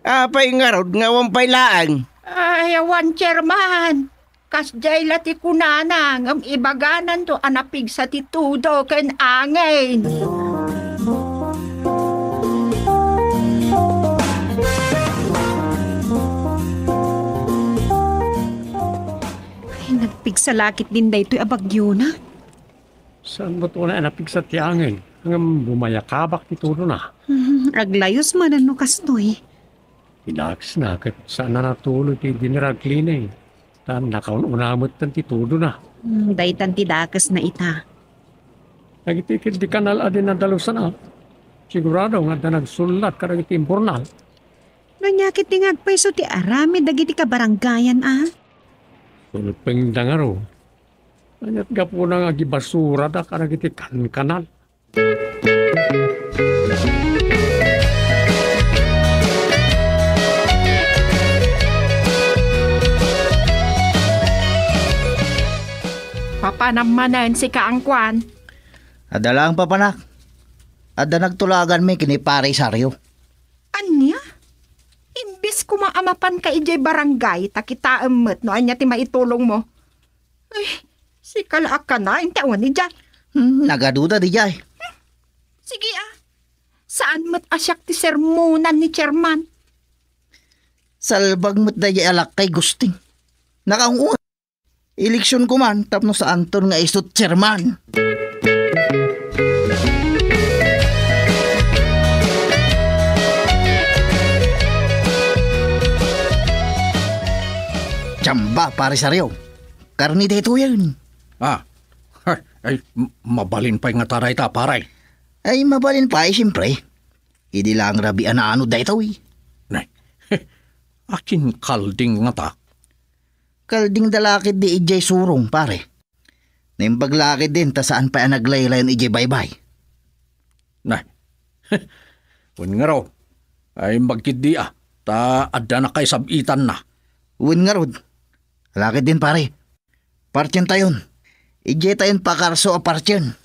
Apay nga rod, nga wampay laang. Ay, awan chairman. Kasjay lati kunana ngam ibaganan to anapig sa titudo ken angin. Ay, nagpigsalakit din daytoy abagyo na. Saan mo ito na napig sa tiyangin? Hanggang bumayakabak ni Tudo na. Aglayos man ano kastoy. Pinaks na kahit saan na natulog kay Dineraglina eh. Tan nakaunamot tan ti Tudo na. Daytan ti dakas na ita. Nagitikid di kanal adin na dalusan ah. Sigurado nga da nagsulat karag iti impornal. Nanyakit ti ngagpaiso ti arami dagiti kabaranggayan ah. Sulot pang dangaro. Anyat ga po na nga gibasura da karag iti kanal. Papanamanan si Kaangkwan. Adala ang papanak. Ada nagtulagan mi kini pare Saryo. Anya? Imbis ko maamapan ka ijay barangay, takita emmet no anya ti maitulong mo. Ay, si kalaak ka na, intawan ni Jay. Nagaduda di jay. Sige ah. Saan mo't asyak ti sermonan ni chairman? Salbag mo't da jay alak kay gusting. Nakaunguan. Eleksyon ko man, tapno sa Anton nga isot chairman. Tsamba, pare Saryo. Karni dito yan. Ay, mabalin pa nga taray ta, paray. Ay, mabalin pa ay siyempre. Hindi lang rabian na ano dito eh. Nay, akin kalding nga ta. Kalding dalakid di ijay surong, pare. Naimpaglakid din ta saan pa naglaylayan ijay baybay. Nay, kun nga raw, ay magkidi ta adda na kay sabitan na. Uwin nga rod. Lakid din pare. Partyan tayon. Ijay tayon pakarso a partyan.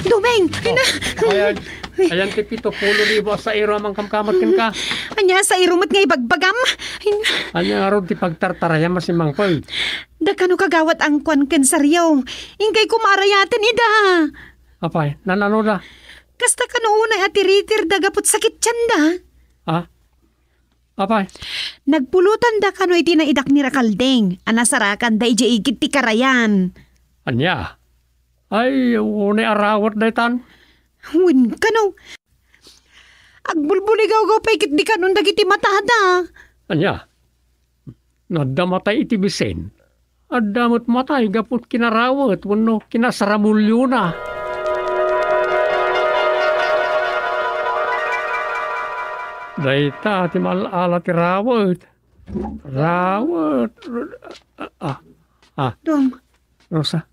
Dumeng! Ayan ti 7,000 sa iro amang kamkamot ken ka. Anya sa irumat nga ibagbagam. Anya nga ron ti pagtartaraya masimang koy. Da kano kagawat ang kwan ken Saryo. Ingkay kumarayaten ida. Apay, nanano da? Kasta kano unay atiritir dagapot sakit tiyanda. Apay? Nagpulutan da kano iti na idak ni Rakaldeng. Anasarakan da ija igit ti karayan. Anya? Ay, unay arawat da itan. Win kano. Agbulbuligaw gaw pa ikit di kanon dagiti matada. Anya? Nadamatay iti bisen. Adamot matay gapot kinarawat wano kinasaramulyo na. Dayta ti malala ti rawat. Rawat. Dong. Rosa.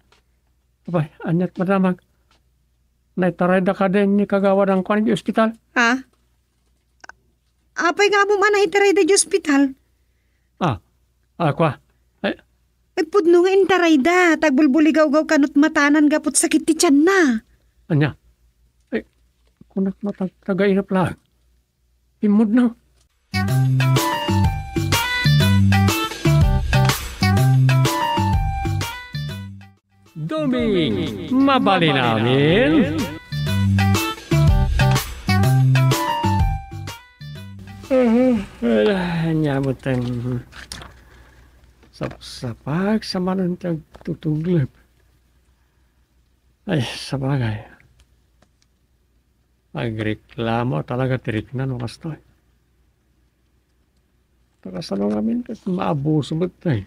Abay, anyat madamag. Naitaray da ka din ni kagawad ang kwan di ospital. Ha? Apay nga mo man itiray da di ospital. Kwa. Ay, Ay pudno nga intaray da, tagbulbuligaw-gaw kanot matanan gapot sakit ti tiyan na. Anya, ay, kunak matagtagay na pala. Imod na. Duming, mabali namin. Nyamot ang sapag sa manantag tutuglip. Ay, sabagay. Agreklamo talaga tiriknan mo kasto. Takasano namin kasi maabuso mo tayo.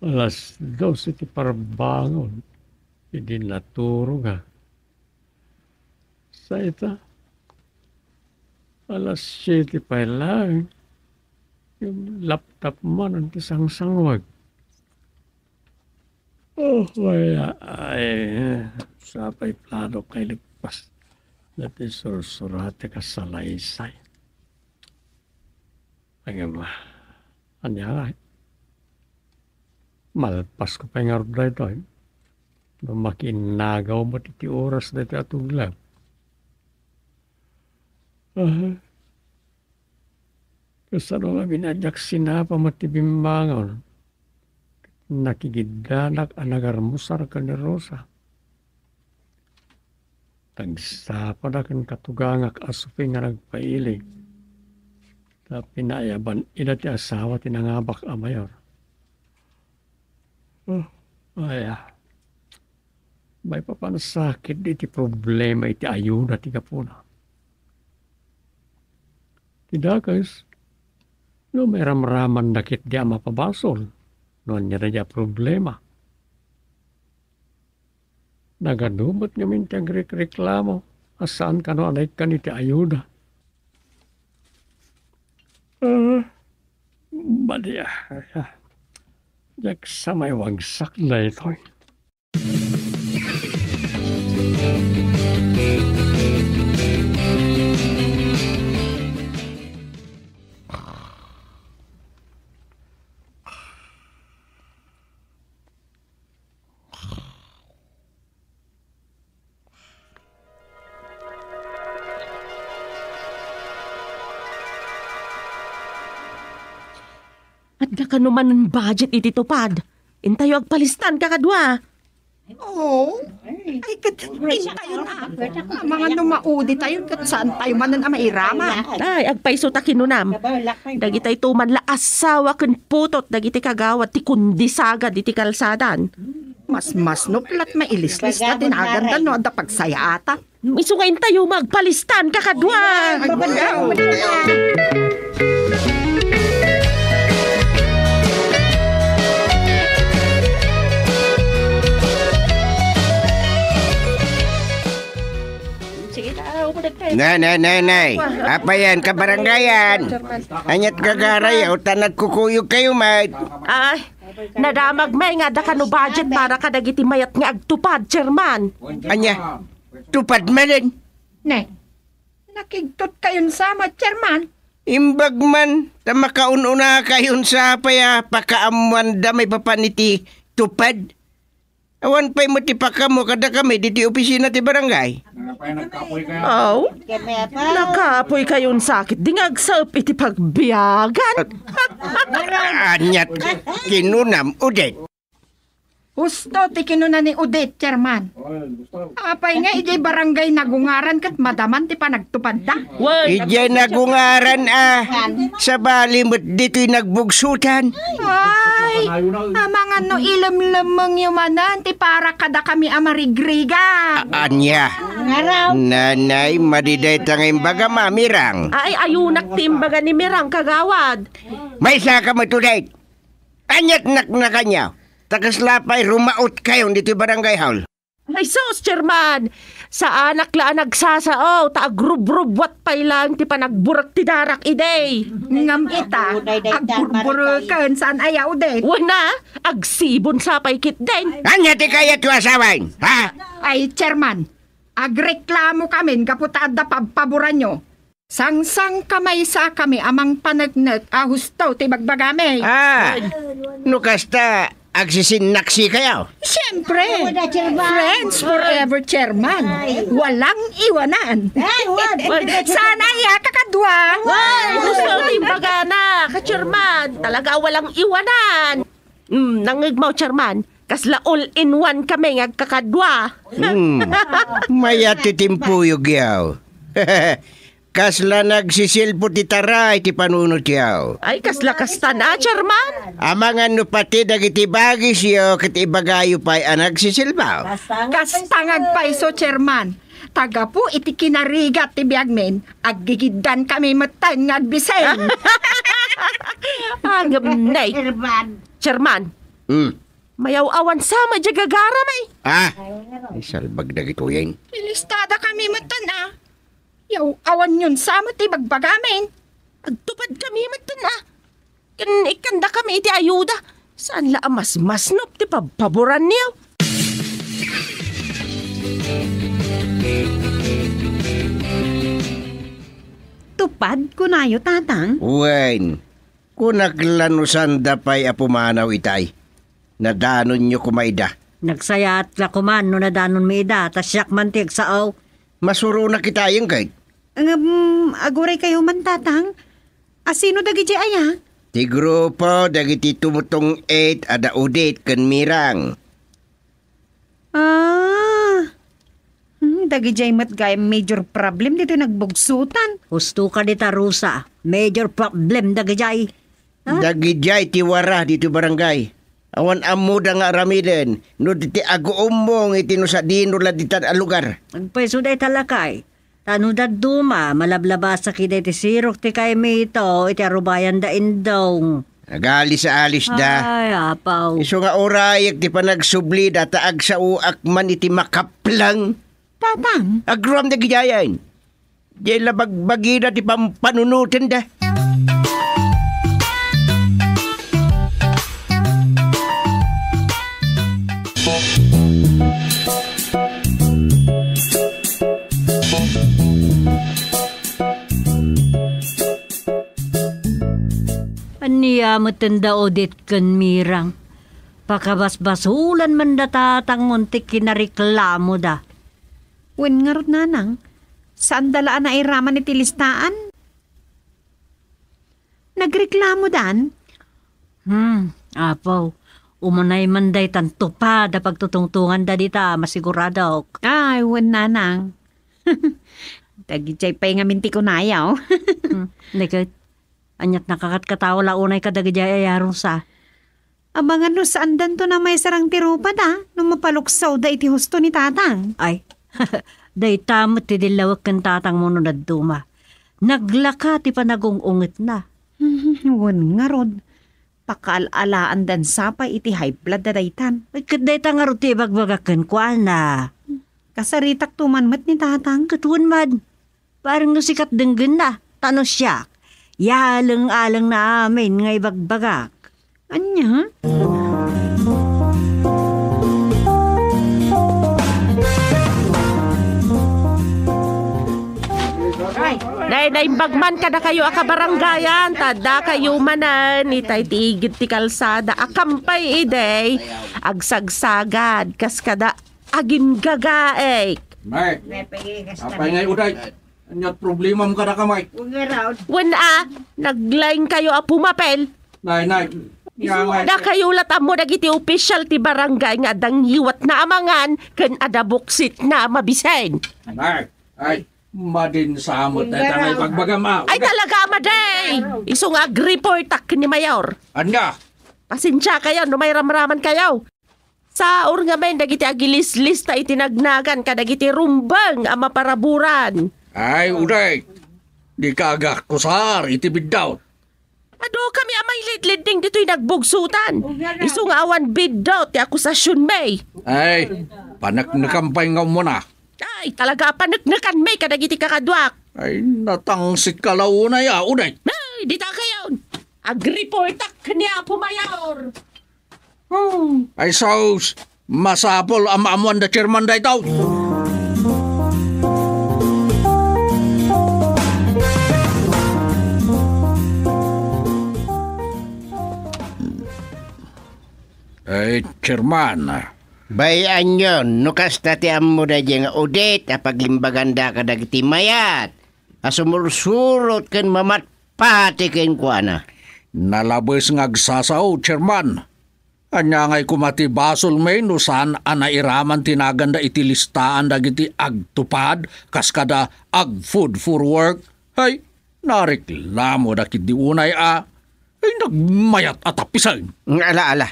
Alas 12 iti parbangon. Hindi naturo ka. Sa ita, alas 7 pa lang. Yung laptop mo ng isang sangwag. Oh, wala. Ay, sapay plano kay ligpas. Dati sursurate ka sa laysay. Ay, anya, malpas ko pa yung arod na ito. Makinagaw mo titi oras na ito atong lab. Kasano nga binadyak sinapa matibimbangon. Nakigidanak anagarmusar ka ni Rosa. Tagsapa na kan katugangak asupi nga nagpailig. Tapi naayaban ina ti asawa tinangabak a mayor. May papanasakit di ti problema iti ayuda ti kapuna. Tidakas, no may ramraman dakit di mapabasol. Noon niya na niya problema. Nagadumot niya mintang reklamo. Asaan ka no anay ka ni ti ayuda. Badiya. Yak sa may wagsak na ito. At ka naman ng budget iti tupad. Intayo agpalistan ka kadwa. Oo. Ay, katin tayo na. Mga numaudi tayo, kat saan tayo manan ang mairama. Ay, agpaiso ta kinunam. Dagitay tuman la asawa ken putot, dagiti kagawat ti kundi sagad iti kalsadan. Mas nuplat mailislis na tinaganda no, ada pagsaya ata. Iso nga intayo magpalistan ka kadwa. Nay. Apa yan, kabarangayan? Anyat kagaray, o tanag kukuyog kayo, mate. Ay, nadamag may nga da kano budget para kadagiti mayat nga agtupad, chairman. Anya, tupad malin. Ne, nakigtot kayon sama, chairman. Imbag man, tamakaununa kayon sa paya, pakaamuan da may papaniti tupad. Awan pa'y matipaka mo kada kami diti opisina ti barangay. Oh, nakapoy kayon sakit. Dingagsap iti pagbiyagan. Anyat, kinunam, udet. Gusto ti kinuna ni Udit, chairman. Apay nga, ijay barangay nagungaran kat madaman ti panagtupad da. Ijay nagungaran sa bali mo't dito'y nagbugsutan. Ay, mga no ilam-lamang yumanan ti para kada kami amarigriga. Anya, nanay, madiday tangay baga mamirang. Ay, ayunak timbaga ni Mirang kagawad. May saka matuday. Anyat nak na kanya. Tagaslapay, rumaot kayo dito barangay hall. Ay sos, chairman! Sa anak la nagsasao, taagrub-rubwat pa'y lang ti panagburak ti darak idey. Ngam ita, agburburakan saan ayaw din. Wana, agsibon sa paikit din. Anya ti kaya ti asawain, ha? Ay, chairman, agreklamo kami kaputad da pagpaboran nyo. Sangsang kamay sa kami amang panagnet husto ti bagbagami. No kasta, agsisinaksi kayo. Siyempre, friends forever, chairman. Walang iwanan. Sana iya kakadwa. Gusto yung bagana, ka-chairman. Talaga walang iwanan. Nangigmaw, chairman. Kasla all-in-one kami ngagkakadwa. Maya titimpuyog yaw. Kasla nagsisilpo ti taray ti panunot yaw. Ay, kasla kasta na, chairman. Amangan no pati dagiti bagis yaw kat ibagayo pa'y nagsisilbaw. Kastangag paiso, chairman. Taga po iti kinarigat ti biagmen. Aggigidan kami matan ngagbisen. Nay. Chairman. Mayaw-awan sama di gagara may. Ay salbag dagito yan. Ilistada kami matan Yaw, awan yun sama ti bagbagamin. Agtupad kami matan ikanda kami iti ayuda. Saan la mas nop ti paboran niyo? Tupad kunayo, tatang. Wen, kunaglanusan da pa'y apumanaw itay. Nadanon nyo kumaida. Nagsaya at lakuman no nadanon may ida, tas siyak mantig sao. Masuro na kita yung kahit. Aguray kayo man, tatang. Asino dagi di aya? Ti grupo dagiti tumutong 8 ada udit ken mirang. Dagi di mat gaya major problem dito nagbugsutan. Husto ka dita, Rusa. Major problem dagi jay. Dagi jay ti wara dito barangay. Awan amuda nga aramiden. No diti ago umong itino sa dino la ditan a lugar. Agpaiso day talakay. Tano da duma, malablabasa kiday ti sirok ti kay mito, iti arubayan da indong. Nagali sa alis da. Ay, apaw. Iso nga orayag ti panagsubli da taag sa uak man iti makaplang. Tatang? Agram da gijayan. Di labagbagi na ti pampanunutin da. Aniya matanda odit kan mirang. Pakabasbasulan man datatang muntik kinareklamo da. Wen ngarot nanang, saan dalaan na iraman iti listaan? Nagreklamo dan? Apaw. Umanay manday tanto pa da pagtutungtungan da dita, masigurado. Ay, wen nanang. Dagijay pa'y nga minti ko nayaw. Nekit, anyat nakakatkatawa launay ka dagijay ayarong sa. Abangan no saan dan to na may sarang tirupa da, nung mapaluksaw da iti husto ni tatang. Ay, day tamot ti dilawag kan tatang mo na duma. Naglaka ti panagungungit na. Wen nga rod, pakalalaan dan sapay iti high blood da daytan. Ay, kaday tangarot ti bagbagakan kwa na. Kasaritak tumanmat ni tatang. Katuan man, parang nusikat denggan na, tano siya. Yalang-alang na amin ngay bagbagak. Anya? Day bagman kada kayo akabaranggayan, tada kayo manan, itay tigit ti kalsada, akampay iday, agsagsagad, kas kada agim gagaek. May, apay ngay uday. Anyat problema mo kada kamay. Wana, naglaing kayo pumapel. Nay. Da kayo latam mo dagiti official ti barangay nga dang hiwat na amangan ken ada buksit na mabisen. Ay, madin sa amot na tangay pagbagama. Ay talaga maday! Iso nga report ni Mayor. Anya? Pasensya kayo, no may ramraman kayo. Sa nga men dagiti agilis-lista itinagnagan kadagiti rumbang ama paraburan. Ay, uday. Di ka kusar, itibid daw. Ado kami amay lidlid dito'y nagbugsutan. Iso nga awan bid daw ti akusasyon may. Ay, panaknakampay nga mo na. Ay, talaga panaknakan may kadagiti kakadwak. Ay, natangsit ka launa ya, uday. Ay, dita kayo. Agreportak niya pumayor. Ay, saus, masapol amamuan da chairman da itaw. Chairman. Bayan yon, nukas tati amo da jeng udet apagimbaganda ka dagiti mayat. Asumursurot ken mamatpati ken kuana. Nalabes ngagsasaw, Chairman. Anya ngay kumati basol may no saan anairaman tinaganda iti listaan dagiti agtupad kaskada ag food for work. Hay, nareklamo dakit di unay ay nagmayat at apisan. Ala.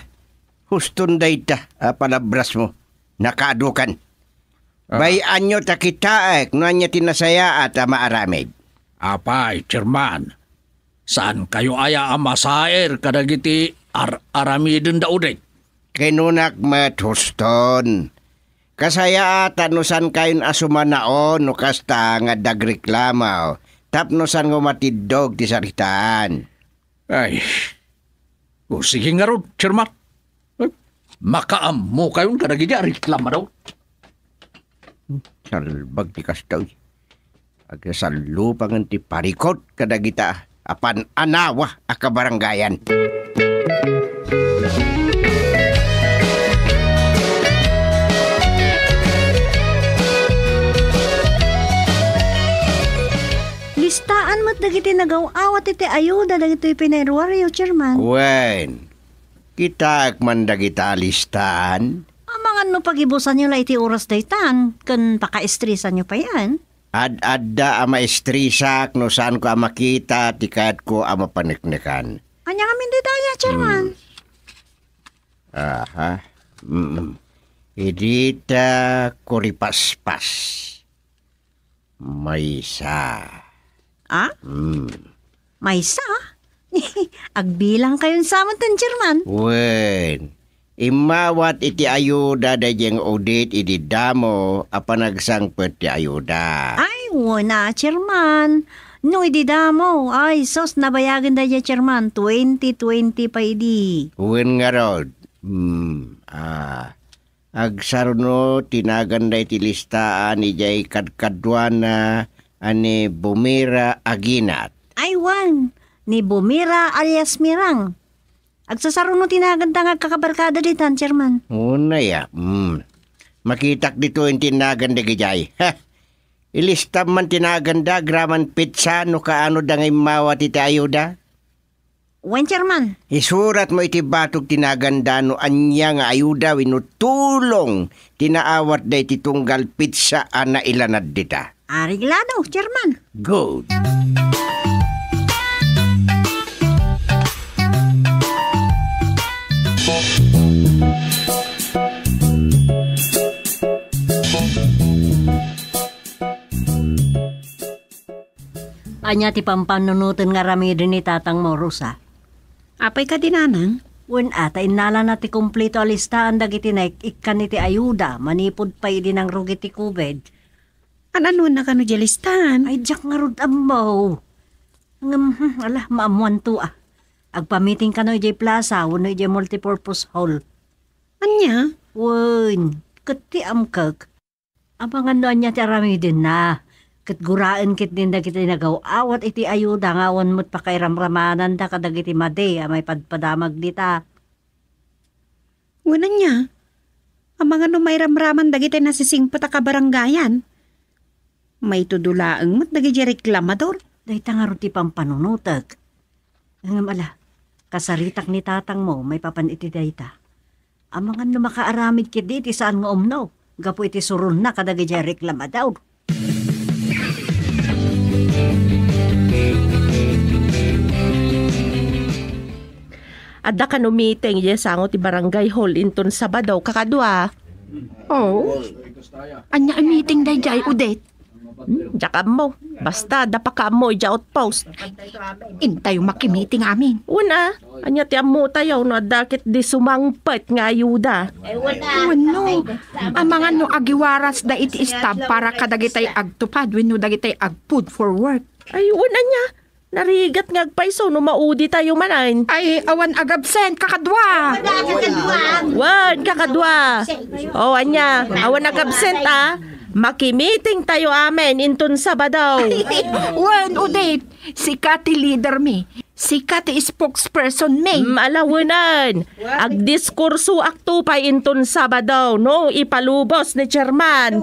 Huston dayta palabras mo. Nakaadukan. Bayan nyo takitaek no anya tinasaya at maaramid. Apay, Chairman. Saan kayo aya amasaer kadagiti aramidin da uday? Kinunak met Huston. Kasaya at anusan kayon asumanaon no kasta nga dagreklamaw. Tapnosan ngo matidog ti saritaan. Ay, sige nga ron, Chairman. Makaam mo kayon kadagiti reklama daw. Salbag ti kastaw. Agsalupangan ti parikot kadagita apan anawa akabaranggayan. Listaan mo't dagiti nagaw-awat iti ayuda dagiti pinairuaryo, Chairman. Wen, kita man dagita listaan. Amangan no pagibusan nyo la iti oras daytan, kan paka-estresan nyo pa yan. Ad-adda ama estrisak no saan ko ama kita tikat ko ama paniknikan. Anya kami didaya, Chairman. Aha. Idita kuripaspas. Maysa. Ah? Maysa? Agbilang kayon sa aman, Chairman. Wen. Imawat iti ayuda da jeng audit iti damo apanagsangpet ti ayuda. Ay, wala, Chairman. No, ididamo. Ay, sos, nabayagan da Chairman. 2020 pa idi. Wen nga rod. Agsaruno tinaganda iti listaan ijay kadkadwana ani Bumira Aginat. Ay, wan. Ni Bumira alias Mirang. Agsasaruno tinaganda nga kakabarkada ditan, Chairman. Una ya. Makitak dito yung tinaganda gijay. Ha! Ilista man tinaganda graman pizza no kaano da ngay mawat iti ayuda. Wen, Chairman. Isurat mo iti batog tinaganda no anya nga ayuda wino tulong tinaawat da iti tunggal pizza ana ilanad dita. Ariglado, Chairman. Good. Anya ti pampanunutin nga ramidin ni Tatang Morusa. Apay ka dinanang? Wen ata inala na ti kumplito alistahan dagiti ikan iti ayuda, manipod pa idi ng rugi ti COVID. Ano na kano di listahan? Ay, jak nga rod amaw. Maamuan to ah. Agpamiting ka no ijay plaza, wano ijay multipurpose hall. Anya? Wen, kati amkag. Abangan no anya ti aramidin na. Kat guraan kit din dagiti nagaw-awat iti ayuda ngawan mo't pakairamramanan da kadagiti made may padpadamag dita. Wala niya. Ang mga may ramraman dagiti nasisingpot a kabaranggayan. May tudulaang mo't dagiti reklamador. Dahita nga rin ti pampanunutag. Ang ala, kasaritak ni tatang mo may papan iti dayta. Ang mga makaaramid kit di iti saan nga umno. Gapo iti surun na kadagiti reklamador. Adda ka no meeting sango ti barangay hall inton Sabado kakadwa. Oh. Anya ang meeting day jay udet. Jaka mo. Basta dapa ka mo ija outpost. Intay makimiting amin. Una, anya ti amo tayo no adakit di sumangpet nga ayuda. Wano, ang mga no agiwaras da iti istab para kadagitay agtupad wenno dagitay ag food for work. Ay, una niya. Narigat nga agpaiso no maudi tayo manain. Ay, awan agabsent, kakadwa. Wan, kakadwa. O, anya, awan agabsent Makimiting tayo amen inton Sabado. Wan, udit, si Kati leader mi. Sika ti spokesperson, May. Alawanan, agdiskurso akto pa inton Sabado, no? Ipalubos ni Chairman.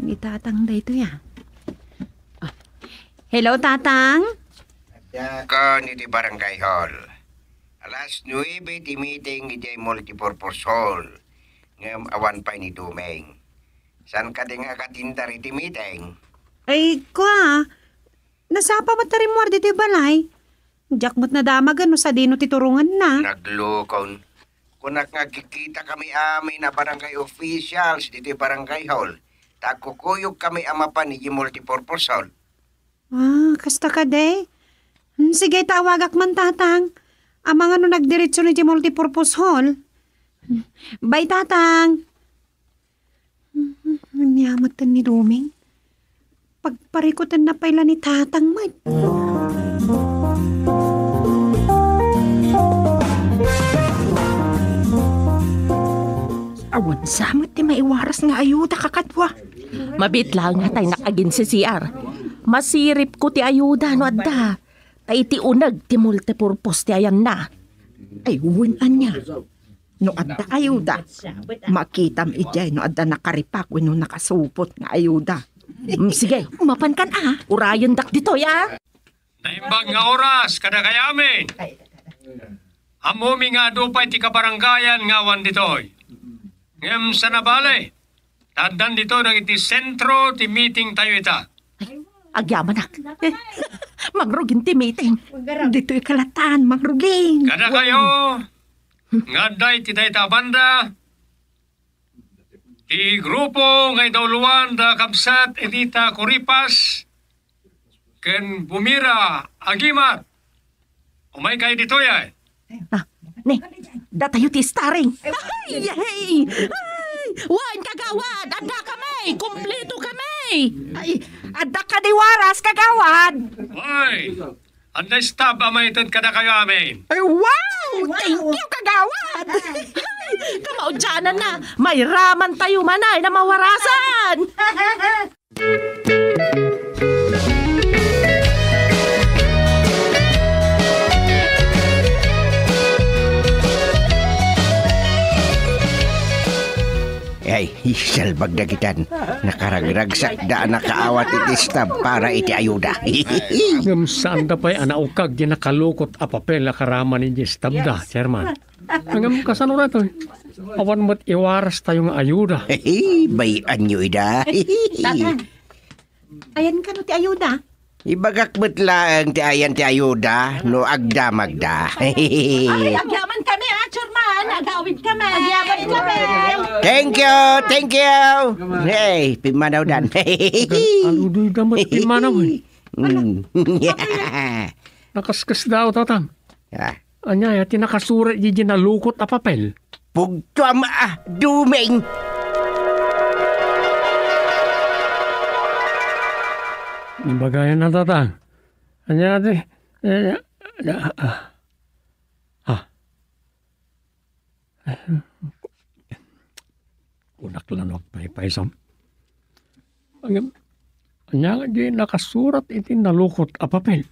Ni Tatang da ito ya. Hello, Tatang? Ko ni di barangay hall. Alas 9 ti meeting ni di multipurpose hall. Ngam awan pa ni Dumeng. San ka di nga katinda iti meeting? Ay, kwa. Nasapa mo tarim mo dito balay. Jakmot na damagan no sa dino titurungan na. Naglukon. Kunak nga kikita kami amin na barangay officials dito barangay hall. Takukuyog kami amapan ni multipurpose hall. Ah, kasta ka de. Sige, tawagak man, Tatang. Amang ano nagdiretso ni multipurpose hall. Bye, Tatang. Niyamatan ni Dumeng. Pagparikutan na paila ni Tatang, man. Awan samot ti maiwaras nga ayuda kakatwa. Mabit lang nga tayo nakagin si CR. Masirip ko ti ayuda no adda. Tay ti unag ti multipurpose ti ayan na. Ay, winan niya. No adda ayuda. Makitam ijay no adda nakaripak no nakasupot nga ayuda. Sige, mapan kan Urayan dak dito ya. Naimbag nga oras, kada kayamin. Amumi nga dupay ti kabaranggayan ngawan ditoy. Ngem sa nabale, tadan dito ng iti sentro ti meeting tayo ita. Agyaman nak. Magrugin ti meeting. Dito'y kalatan, magruging. Kada kayo, nga day ti dayta banda, ti grupo ngay dauluan da kabsat edita Kuripas, ken bumira agimat. Umay kayo dito ya. Ne, datayo ti starring. Ay, ay, ay, wan kagawad, adda kami, kumpleto kami. Ay, adda ka di waras, kagawad. Ay, anday stab amay ito kada kayo amin. Ay, wow! Thank you, kagawad. Ay, kamaudyanan na, may raman tayo manay na mawarasan. Ay, salbag na kitan. Nakaragragsak da nakaawat iti stab para iti ayuda. Ngam saan da pa'y anaukag di nakalukot a papel na karaman ni stab da, Chairman. Ngam kasanura to. Awan mo't iwaras tayong ayuda. Bayan nyo ida. Tatang, ayan ka no ti ayuda. Ibagak mo't lang ti ayan ti ayuda no agda magda. Ay, agyaman kami Chairman. Agawid kami. Agyaman kami. Thank you, thank you. Hey, pimanaw dan. Aludoy damat pimanaw eh. Nakaskas daw, Tatang. Anya, tinakasurat di nalukot a papel. Pugto Dumeng. Ibagayan na, Tatang. Anya, unak lang ako paipaisam. Anya, di nakasurat iti nalukot a papel.